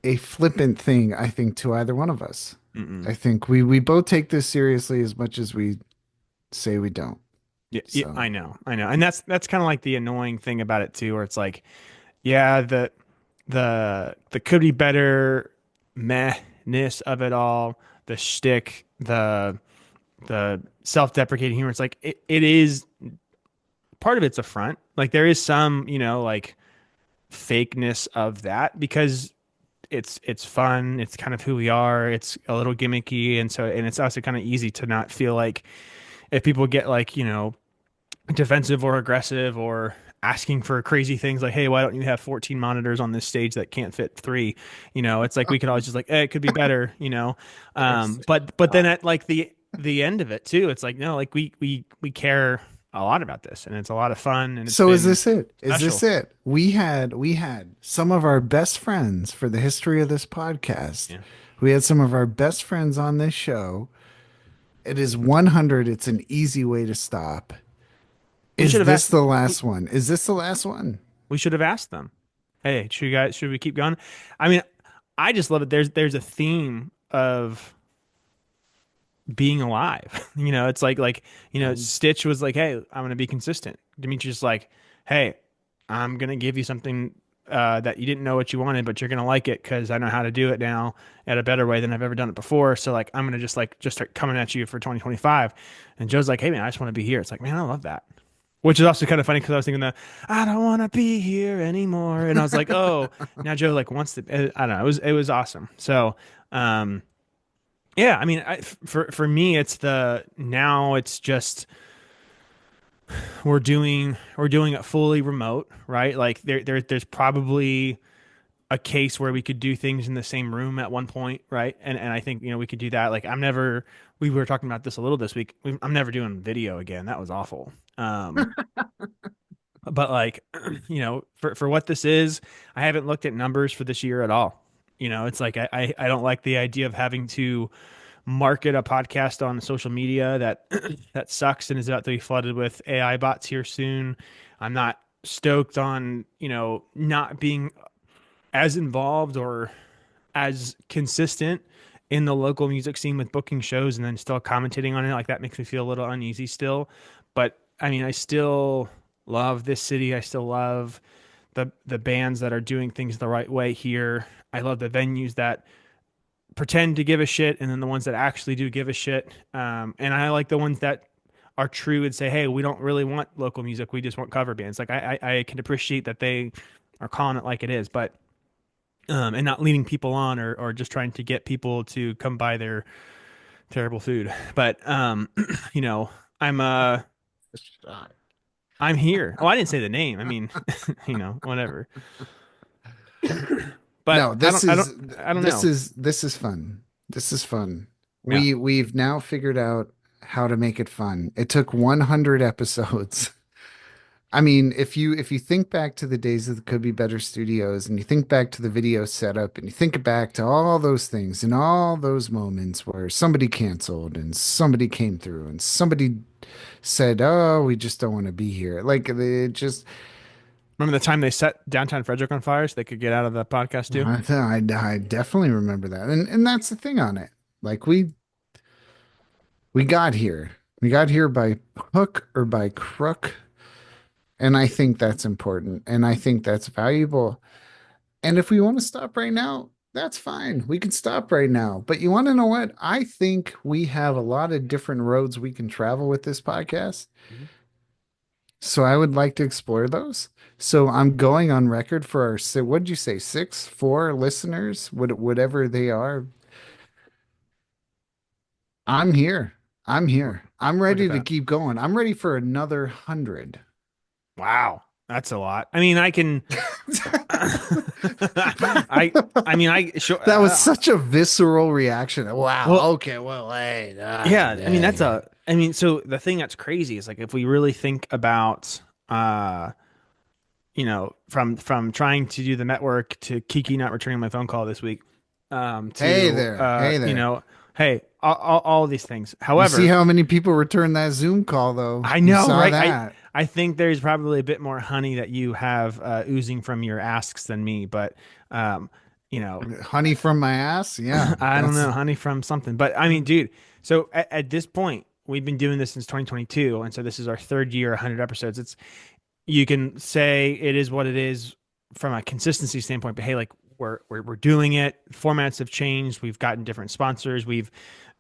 a flippant thing, I think, to either one of us. mm-mm. I think we both take this seriously as much as we say we don't. Yeah, So- I know, and that's kind of like the annoying thing about it too, where it's like, yeah, the could be better mehness of it all, the shtick, the self-deprecating humor. It's like it is part of it's a front. Like there is some, like fakeness of that because it's fun. It's kind of who we are. It's a little gimmicky, and it's also kind of easy to not feel like if people get like defensive or aggressive or asking for crazy things like, hey, why don't you have 14 monitors on this stage that can't fit 3? It's like we could always just like, hey, it could be better, but then at like the end of it too, it's like, no, like we care a lot about this, and it's a lot of fun. And So is this it? Is special. this it? We had some of our best friends for the history of this podcast. Yeah. We had some of our best friends on this show. It is 100. It's an easy way to stop. We Is should have this asked- the last one? Is this the last one? We should have asked them, hey, should we keep going? I mean, I just love it. There's a theme of being alive. It's like Stitch was like, hey, I'm gonna be consistent. Dimitri's like, hey, I'm gonna give you something that you didn't know what you wanted, but you're gonna like it because I know how to do it now at a better way than I've ever done it before. So like I'm gonna just start coming at you for 2025. And Joe's like, hey man, I just want to be here. It's like, man, I love that. Which is also kind of funny because I was thinking that I don't want to be here anymore, and I was like, oh, now Joe like wants to. I don't know. It was awesome. So, yeah. I mean, for me, it's just we're doing it fully remote, right? Like there's probably a case where we could do things in the same room at one point, right? And I think we could do that. Like we were talking about this a little this week. I'm never doing video again. That was awful. But like for what this is, I haven't looked at numbers for this year at all. It's like I don't like the idea of having to market a podcast on social media that that sucks and is about to be flooded with AI bots here soon. I'm not stoked on not being as involved or as consistent in the local music scene with booking shows and then still commentating on it. Like that makes me feel a little uneasy still. But I mean, I still love this city. I still love the bands that are doing things the right way here. I love the venues that pretend to give a shit and then the ones that actually do give a shit. And I like the ones that are true and say, hey, we don't really want local music. We just want cover bands. Like I can appreciate that they are calling it like it is, but and not leading people on or just trying to get people to come buy their terrible food. But I'm here. Oh, I didn't say the name. I mean, whatever. But no, I don't know. This is fun. This is fun. Yeah. We've now figured out how to make it fun. It took 100 episodes. I mean, if you think back to the days of the Could Be Better Studios and you think back to the video setup and you think back to all those things and all those moments where somebody canceled and somebody came through and somebody said, oh, we just don't want to be here. Like it just. Remember the time they set downtown Frederick on fire so they could get out of the podcast too? I definitely remember that. And that's the thing on it. Like we got here. We got here by hook or by crook. And I think that's important. And I think that's valuable. And if we want to stop right now, that's fine. We can stop right now. But you want to know what? I think we have a lot of different roads we can travel with this podcast. Mm-hmm. So I would like to explore those. So I'm going on record for our, what did you say, 4 listeners, whatever they are. I'm here. I'm ready to keep going. I'm ready for another 100. Wow. That's a lot. I mean, I can. That was such a visceral reaction. Wow. Well, okay. Well, hey. Yeah. I mean, so the thing that's crazy is like if we really think about, from trying to do the network to Kiki not returning my phone call this week. Hey there. Hey, all of these things. However, you see how many people returned that Zoom call though. I know, right? I think there's probably a bit more honey that you have oozing from your asks than me, but honey from my ass. Yeah. I don't know. Honey from something, but I mean, dude, so at this point we've been doing this since 2022. And so this is our 3rd year, 100 episodes. You can say it is what it is from a consistency standpoint, but hey, like we're doing it. Formats have changed. We've gotten different sponsors. We've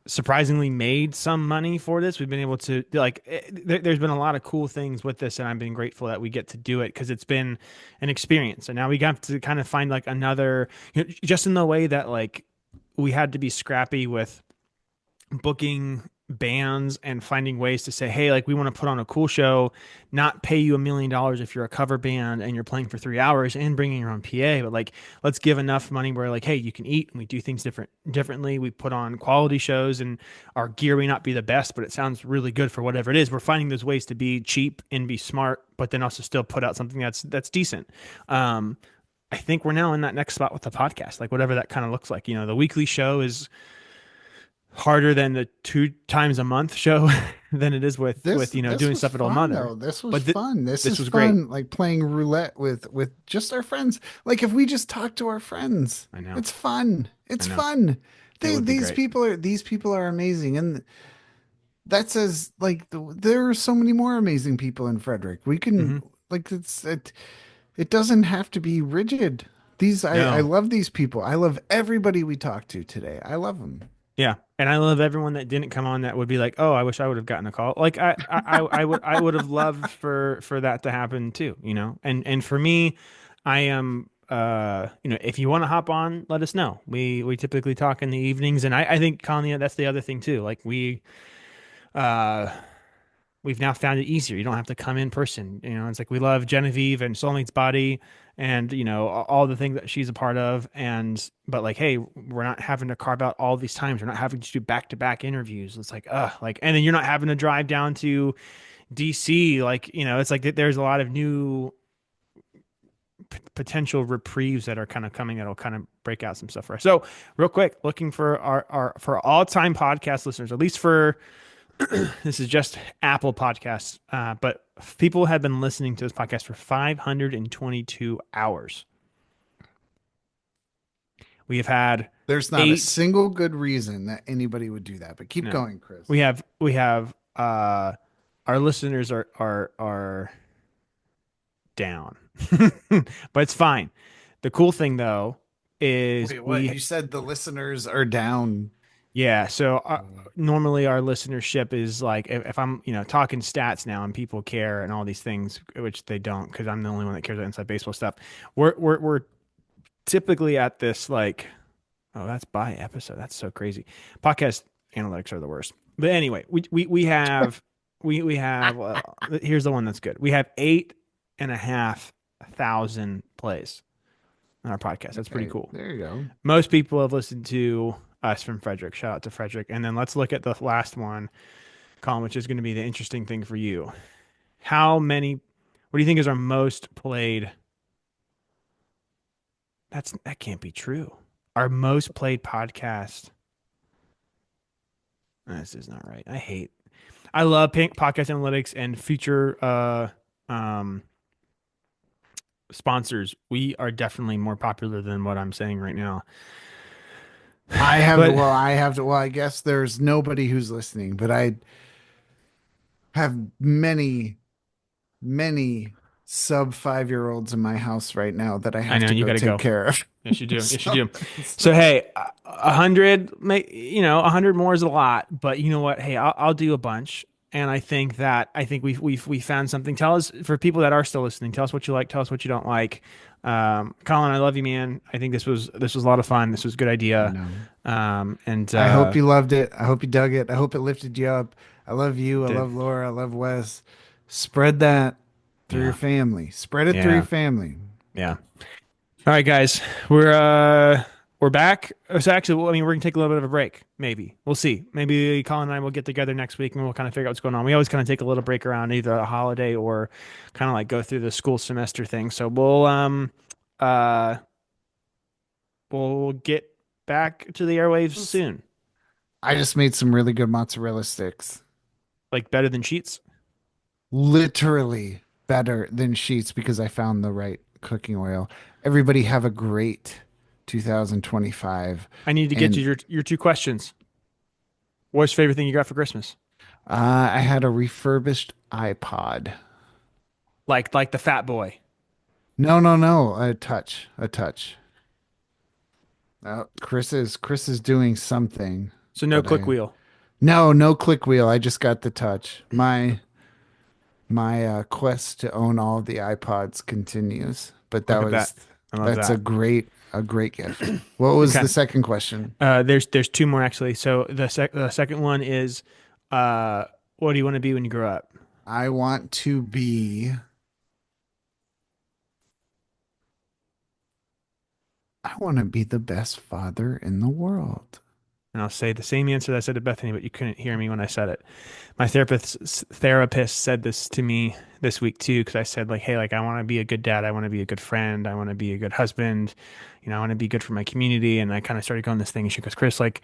surprisingly made some money for this. We've been able to there's been a lot of cool things with this and I've been grateful that we get to do it because it's been an experience. And now we got to kind of find like another, just in the way that like we had to be scrappy with booking bands and finding ways to say, hey, like we want to put on a cool show, not pay you $1 million if you're a cover band and you're playing for 3 hours and bringing your own PA, but like let's give enough money where like, hey, you can eat and we do things differently. We put on quality shows and our gear may not be the best, but it sounds really good for whatever it is. We're finding those ways to be cheap and be smart, but then also still put out something that's decent. I think we're now in that next spot with the podcast, like whatever that kind of looks like. The weekly show is harder than the 2 times a month show than it is with doing stuff at Old Mother. This was fun. This was fun. Great. Like playing roulette with just our friends. Like if we just talk to our friends, I know it's fun. It's fun. would be these great. people are amazing, and that says like there are so many more amazing people in Frederick. We can Mhm. like it doesn't have to be rigid. I No. love these people. I love everybody we talked to today. I love them. Yeah, and I love everyone that didn't come on that would be like, "Oh, I wish I would have gotten a call." Like I would have loved for that to happen too, you know. And for me, I am you know, if you want to hop on, let us know. We typically talk in the evenings, and I think Colin, that's the other thing too. Like uh we've now found it easier. You don't have to come in person. You know, it's like we love Genevieve and Soulmate's Body and, you know, all the things that she's a part of. And, but like, hey, we're not having to carve out all these times. We're not having to do back to back interviews. It's like, like, and then you're not having to drive down to DC. Like, you know, it's like there's a lot of new potential reprieves that are kind of coming that'll kind of break out some stuff for us. So, real quick, looking for our for all time podcast listeners, at least for this is just Apple Podcasts, but people have been listening to this podcast for 522 hours. We have had There's not a single good reason that anybody would do that, but keep going, Chris. We have our listeners are down, but it's fine. The cool thing though is you said the listeners are down. Yeah, so normally our listenership is like if I'm, you know, talking stats now and people care and all these things, which they don't because I'm the only one that cares about inside baseball stuff. We're typically at this like, oh, that's by episode. That's so crazy. Podcast analytics are the worst. But anyway, we have here's the one that's good. We have 8,500 plays on our podcast. That's pretty cool. There you go. Most people have listened to us from Frederick. Shout out to Frederick. And then let's look at the last one, Colin, which is going to be the interesting thing for you. What do you think is our most played? That can't be true. Our most played podcast. This is not right. I love podcast analytics and future sponsors. We are definitely more popular than what I'm saying right now. I guess there's nobody who's listening, but I have many sub 5-year-olds in my house right now that I have to go take care of. Yes, you do. Yes, you do. So, hey, 100, 100 more is a lot, but you know what? Hey, I'll do a bunch. And I think we found something. Tell us, for people that are still listening, tell us what you like, tell us what you don't like. Colin, I love you, man. I think this was a lot of fun. This was a good idea. And I hope you loved it. I hope you dug it. I hope it lifted you up. I love you. I love Laura. I love Wes. Spread that through your family. Spread it through your family. Yeah. All right, guys. We're back. So actually, I mean, we're gonna take a little bit of a break. Maybe we'll see. Maybe Colin and I will get together next week and we'll kind of figure out what's going on. We always kind of take a little break around either a holiday or kind of like go through the school semester thing. So we'll get back to the airwaves soon. I just made some really good mozzarella sticks. Like better than Sheets? Literally better than Sheets because I found the right cooking oil. Everybody have a great 2025. I need to get to your two questions. What's your favorite thing you got for Christmas? I had a refurbished iPod. Like the Fat Boy. No. A touch. Chris is doing something. So no click wheel. No click wheel. I just got the touch. My quest to own all of the iPods continues. But that's a great gift. What was the second question? There's two more actually. So the second one is, what do you want to be when you grow up? I want to be. I want to be the best father in the world. And I'll say the same answer that I said to Bethany, but you couldn't hear me when I said it. My therapist said this to me this week too, because I said like, hey, like I want to be a good dad, I want to be a good friend, I want to be a good husband, I want to be good for my community. And I kind of started going this thing, and she goes, Chris, like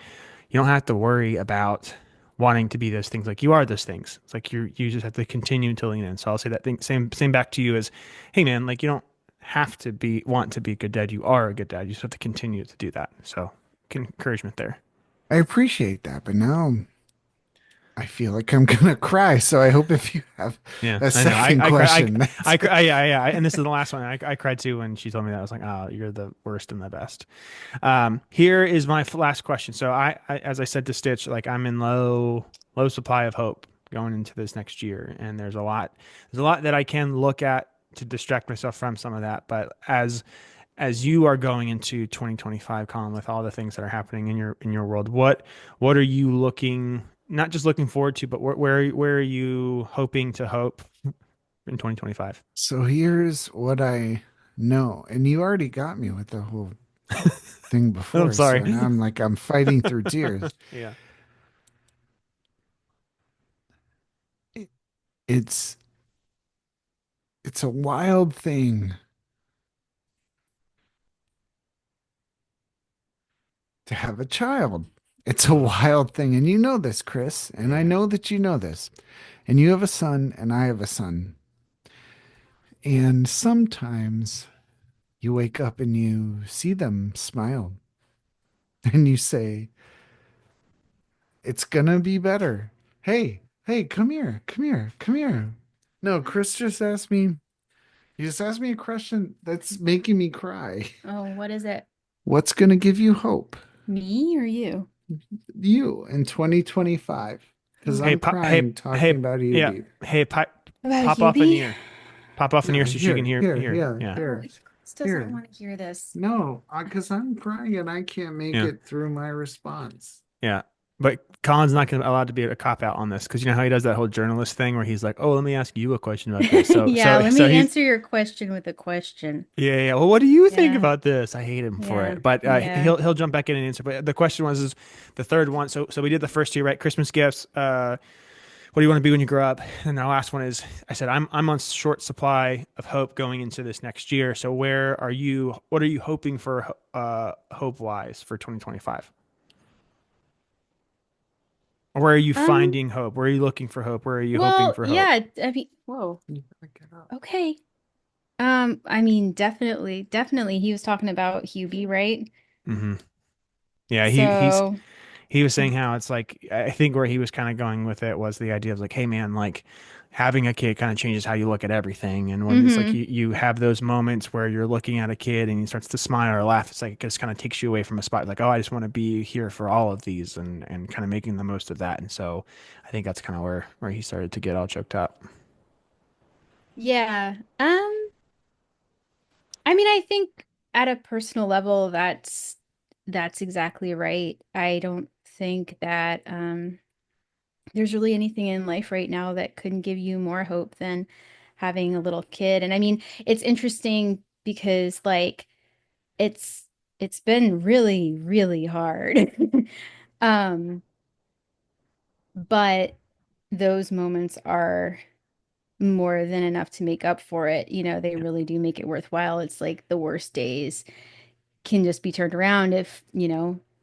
you don't have to worry about wanting to be those things. Like you are those things. It's like you just have to continue to lean in. So I'll say that thing, same back to you as, hey man, like you don't have to want to be a good dad. You are a good dad. You just have to continue to do that. So encouragement there. I appreciate that, but now I feel like I'm gonna cry. So I hope if you have Yeah, a I know. second question, Yeah. And this is the last one. I cried too when she told me that. I was like, oh, you're the worst and the best. Here is my last question. So as I said to Stitch, like I'm in low supply of hope going into this next year, and there's a lot that I can look at to distract myself from some of that. But as you are going into 2025, Colin, with all the things that are happening in your world, what are you looking, not just looking forward to, but where are you hoping to hope in 2025? so here's what I know, and you already got me with the whole thing I'm before. sorry. So now I'm like I'm fighting through tears. Yeah. It- It's it's a wild thing to have a child. It's a wild thing, and you know this, Chris, and I Yeah. know that you know this. And you have a son, and I have a son. And sometimes you wake up and you see them smile, and you say, "It's gonna be better." Hey, hey, come here, come here, come here. No, Chris just asked me. He just asked me a question that's making me cry. Oh, what is it? What's gonna give you hope? Me or you? You in 2025? Because Hey, I'm hey, crying talking hey, about you, yeah. babe. Hey, About pop off an Hubie? ear. Pop off an No, ear so she can hear. Here. yeah, Yeah. Oh, here, Chris doesn't here. want to hear this. No, because I'm crying and I can't make Yeah. it through my response. Yeah. But Colin's not gonna allowed to be a cop out on this because you know how he does that whole journalist thing where he's like, "Oh, let me ask you a question about this." So, Yeah, let so me he's answer your question with a question. yeah. Well, what do you think Yeah, about this? I hate him for yeah, it, but yeah. he'll jump back in and answer. But the question was is the third one. So we did the first two, right? Christmas gifts. What do you want to be when you grow up? And our last one is I said I'm on short supply of hope going into this next year. So where are you? What are you hoping for hope wise for 2025? Or where are you Um, finding hope? Where are you looking for hope? Where are you hoping well, for hope? yeah, I mean, whoa, You gotta get up. okay. I mean, definitely he was talking about Hubie, right? Hmm. Yeah, So, he was saying how it's like I think where he was kind of going with it was the idea of like, hey man, like having a kid kind of changes how you look at everything. And when it's like mm-hmm. you have those moments where you're looking at a kid and he starts to smile or laugh, it's like it just kind of takes you away from a spot. Like, oh, I just want to be here for all of these and kind of making the most of that. And so I think that's kind of where he started to get all choked up. Yeah. I mean, I think at a personal level, that's exactly right. I don't think that there's really anything in life right now that couldn't give you more hope than having a little kid. And I mean, it's interesting because like it's it's been really, really hard. Um, but those moments are more than enough to make up for it. You know, they really do make it worthwhile. It's like the worst days can just be turned around if,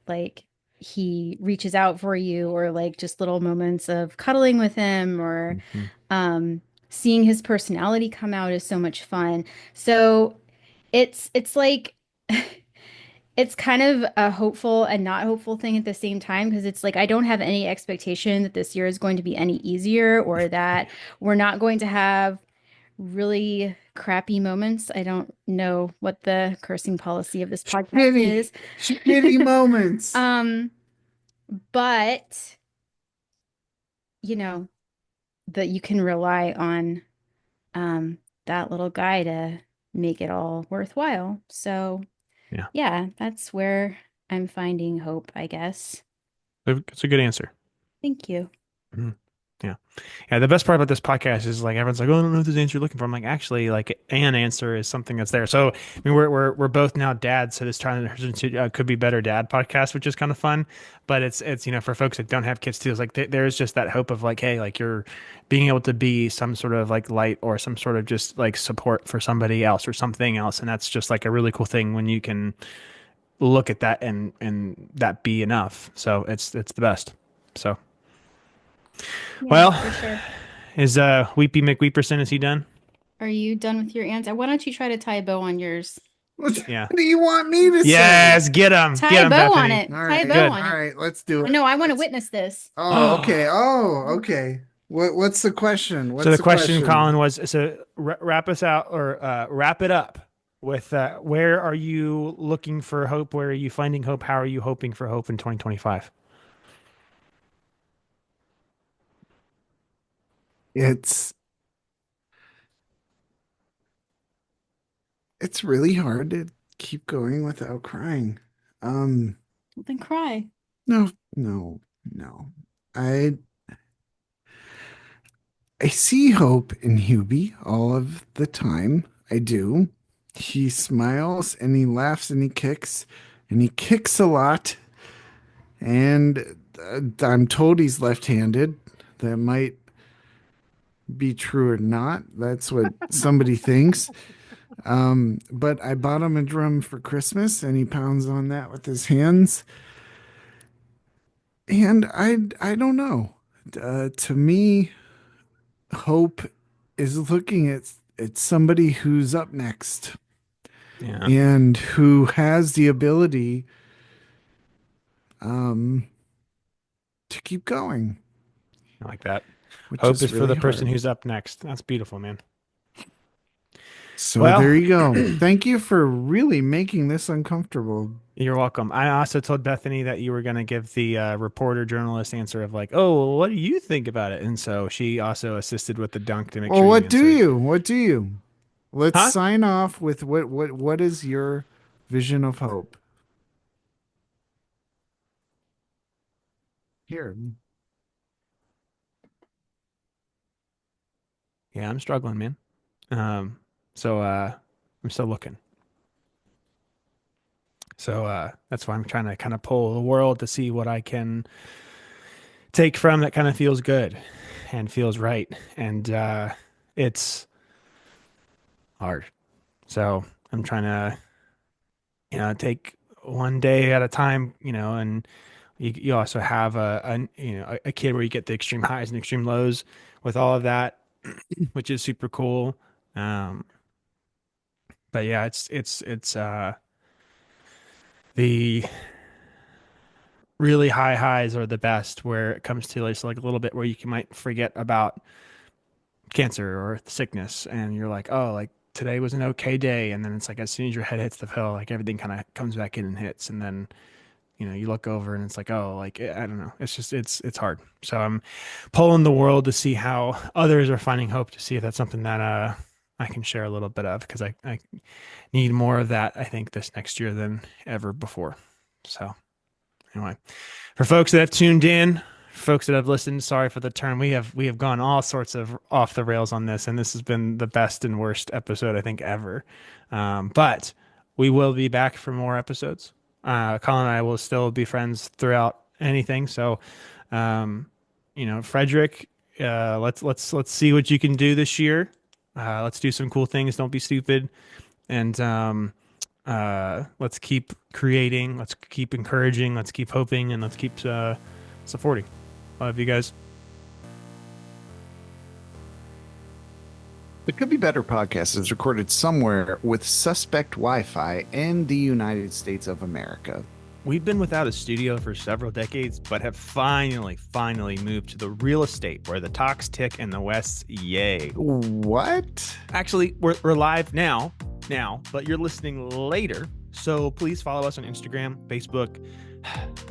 like he reaches out for you or like just little moments of cuddling with him or Mhm. um seeing his personality come out is so much fun. So it's like it's kind of a hopeful and not hopeful thing at the same time because it's like I don't have any expectation that this year is going to be any easier or that we're not going to have really crappy moments. I don't know what the cursing policy of this podcast Shitty, is. shitty moments. Um, but you know, that you can rely on that little guy to make it all worthwhile. So, Yeah, yeah, that's where I'm finding hope, I guess. it's a good answer. Thank you. Mhm. Yeah. Yeah. The best part about this podcast is like everyone's like, oh, I don't know what this answer you're looking for. I'm like, actually, like an answer is something that's there. So I mean, we're both now dads, so this turns into could be better dad podcast, which is kind of fun. But it's for folks that don't have kids too, it's like there's just that hope of like, hey, like you're being able to be some sort of like light or some sort of just like support for somebody else or something else, and that's just like a really cool thing when you can look at that and that be enough. So it's the best. So. Yeah, Well, for sure. is Weepy McWeeperson, is he done? Are you done with your answer? Why don't you try to tie a bow on yours? Yeah. What do you want me to Yes, get him. Tie Get a him, bow Bethany. on it. say? Tie a bow Good. on All it. right, let's do it. No, I want to witness this. Oh, okay. Oh, okay. What's the question? What's So the question, Colin, was wrap us out or wrap it up with where are you looking for hope? Where are you finding hope? How are you hoping for hope in 2025? It's really hard to keep going without crying. Well, then cry. No. I see hope in Hubie all of the time. I do. He smiles and he laughs and he kicks a lot. And I'm told he's left-handed. That might be true or not. That's what somebody thinks. But I bought him a drum for Christmas and he pounds on that with his hands. And I don't know. To me, hope is looking at somebody who's up next Yeah. and who has the ability to keep going. I like that. which Hope is for really the person hard. who's up next. That's beautiful, man. So Well- there you go. Thank you for really making this uncomfortable. You're welcome. I also told Bethany that you were going to give the reporter journalist answer of like, oh, well, what do you think about it? And so she also assisted with the dunk to make Well, sure. what do you? What do you? Let's Huh? sign off with what is your vision of hope? Here. Yeah, I'm struggling, man. So I'm still looking. So that's why I'm trying to kind of pull the world to see what I can take from that kind of feels good and feels right. And it's hard. So I'm trying to, take one day at a time, and you also have a kid where you get the extreme highs and extreme lows with all of that, which is super cool. But yeah, it's the really high highs are the best where it comes to like a little bit where you might forget about cancer or sickness and you're like, oh, like today was an okay day. And then it's like, as soon as your head hits the pillow, like everything kind of comes back in and hits. And then, you look over and it's like, oh, like, I don't know. It's just, it's hard. So I'm pulling the world to see how others are finding hope, to see if that's something that, I can share a little bit of, because I need more of that, I think, this next year than ever before. So anyway, for folks that have tuned in, folks that have listened, sorry for the turn. We have gone all sorts of off the rails on this, and this has been the best and worst episode I think ever. But we will be back for more episodes. Colin and I will still be friends throughout anything. So, Frederick, let's see what you can do this year. Let's do some cool things. Don't be stupid. And let's keep creating. Let's keep encouraging. Let's keep hoping. And let's keep supporting. Love you guys. The Could Be Better podcast is recorded somewhere with suspect Wi-Fi in the United States of America. We've been without a studio for several decades, but have finally moved to the real estate where the talks tick and the West's yay. What? Actually, we're live now, but you're listening later. So please follow us on Instagram, Facebook,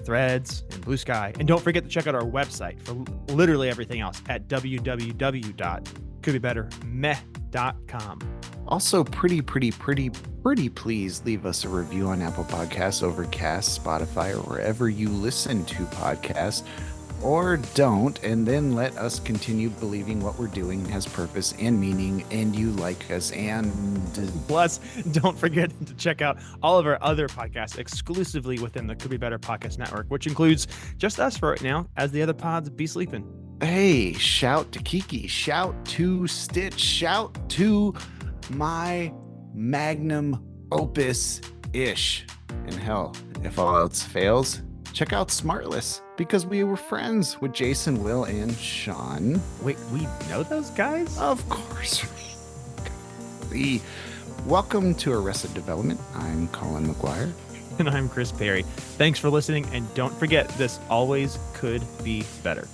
Threads, and Blue Sky. And don't forget to check out our website for literally everything else at www.couldbebettermeh.com. Also, pretty please leave us a review on Apple Podcasts, Overcast, Spotify, or wherever you listen to podcasts, or don't, and then let us continue believing what we're doing has purpose and meaning, and you like us. And Plus, don't forget to check out all of our other podcasts exclusively within the Could Be Better Podcast Network, which includes just us for right now, as the other pods be sleeping. hey, shout to Kiki, shout to Stitch, shout to my magnum opus ish. And hell, if all else fails, check out Smartless, because we were friends with Jason, Will, and Sean. Wait, we know those guys? Of course. Welcome to Arrested Development. I'm Colin McGuire. And I'm Chris Perry. Thanks for listening, and don't forget, this always could be better.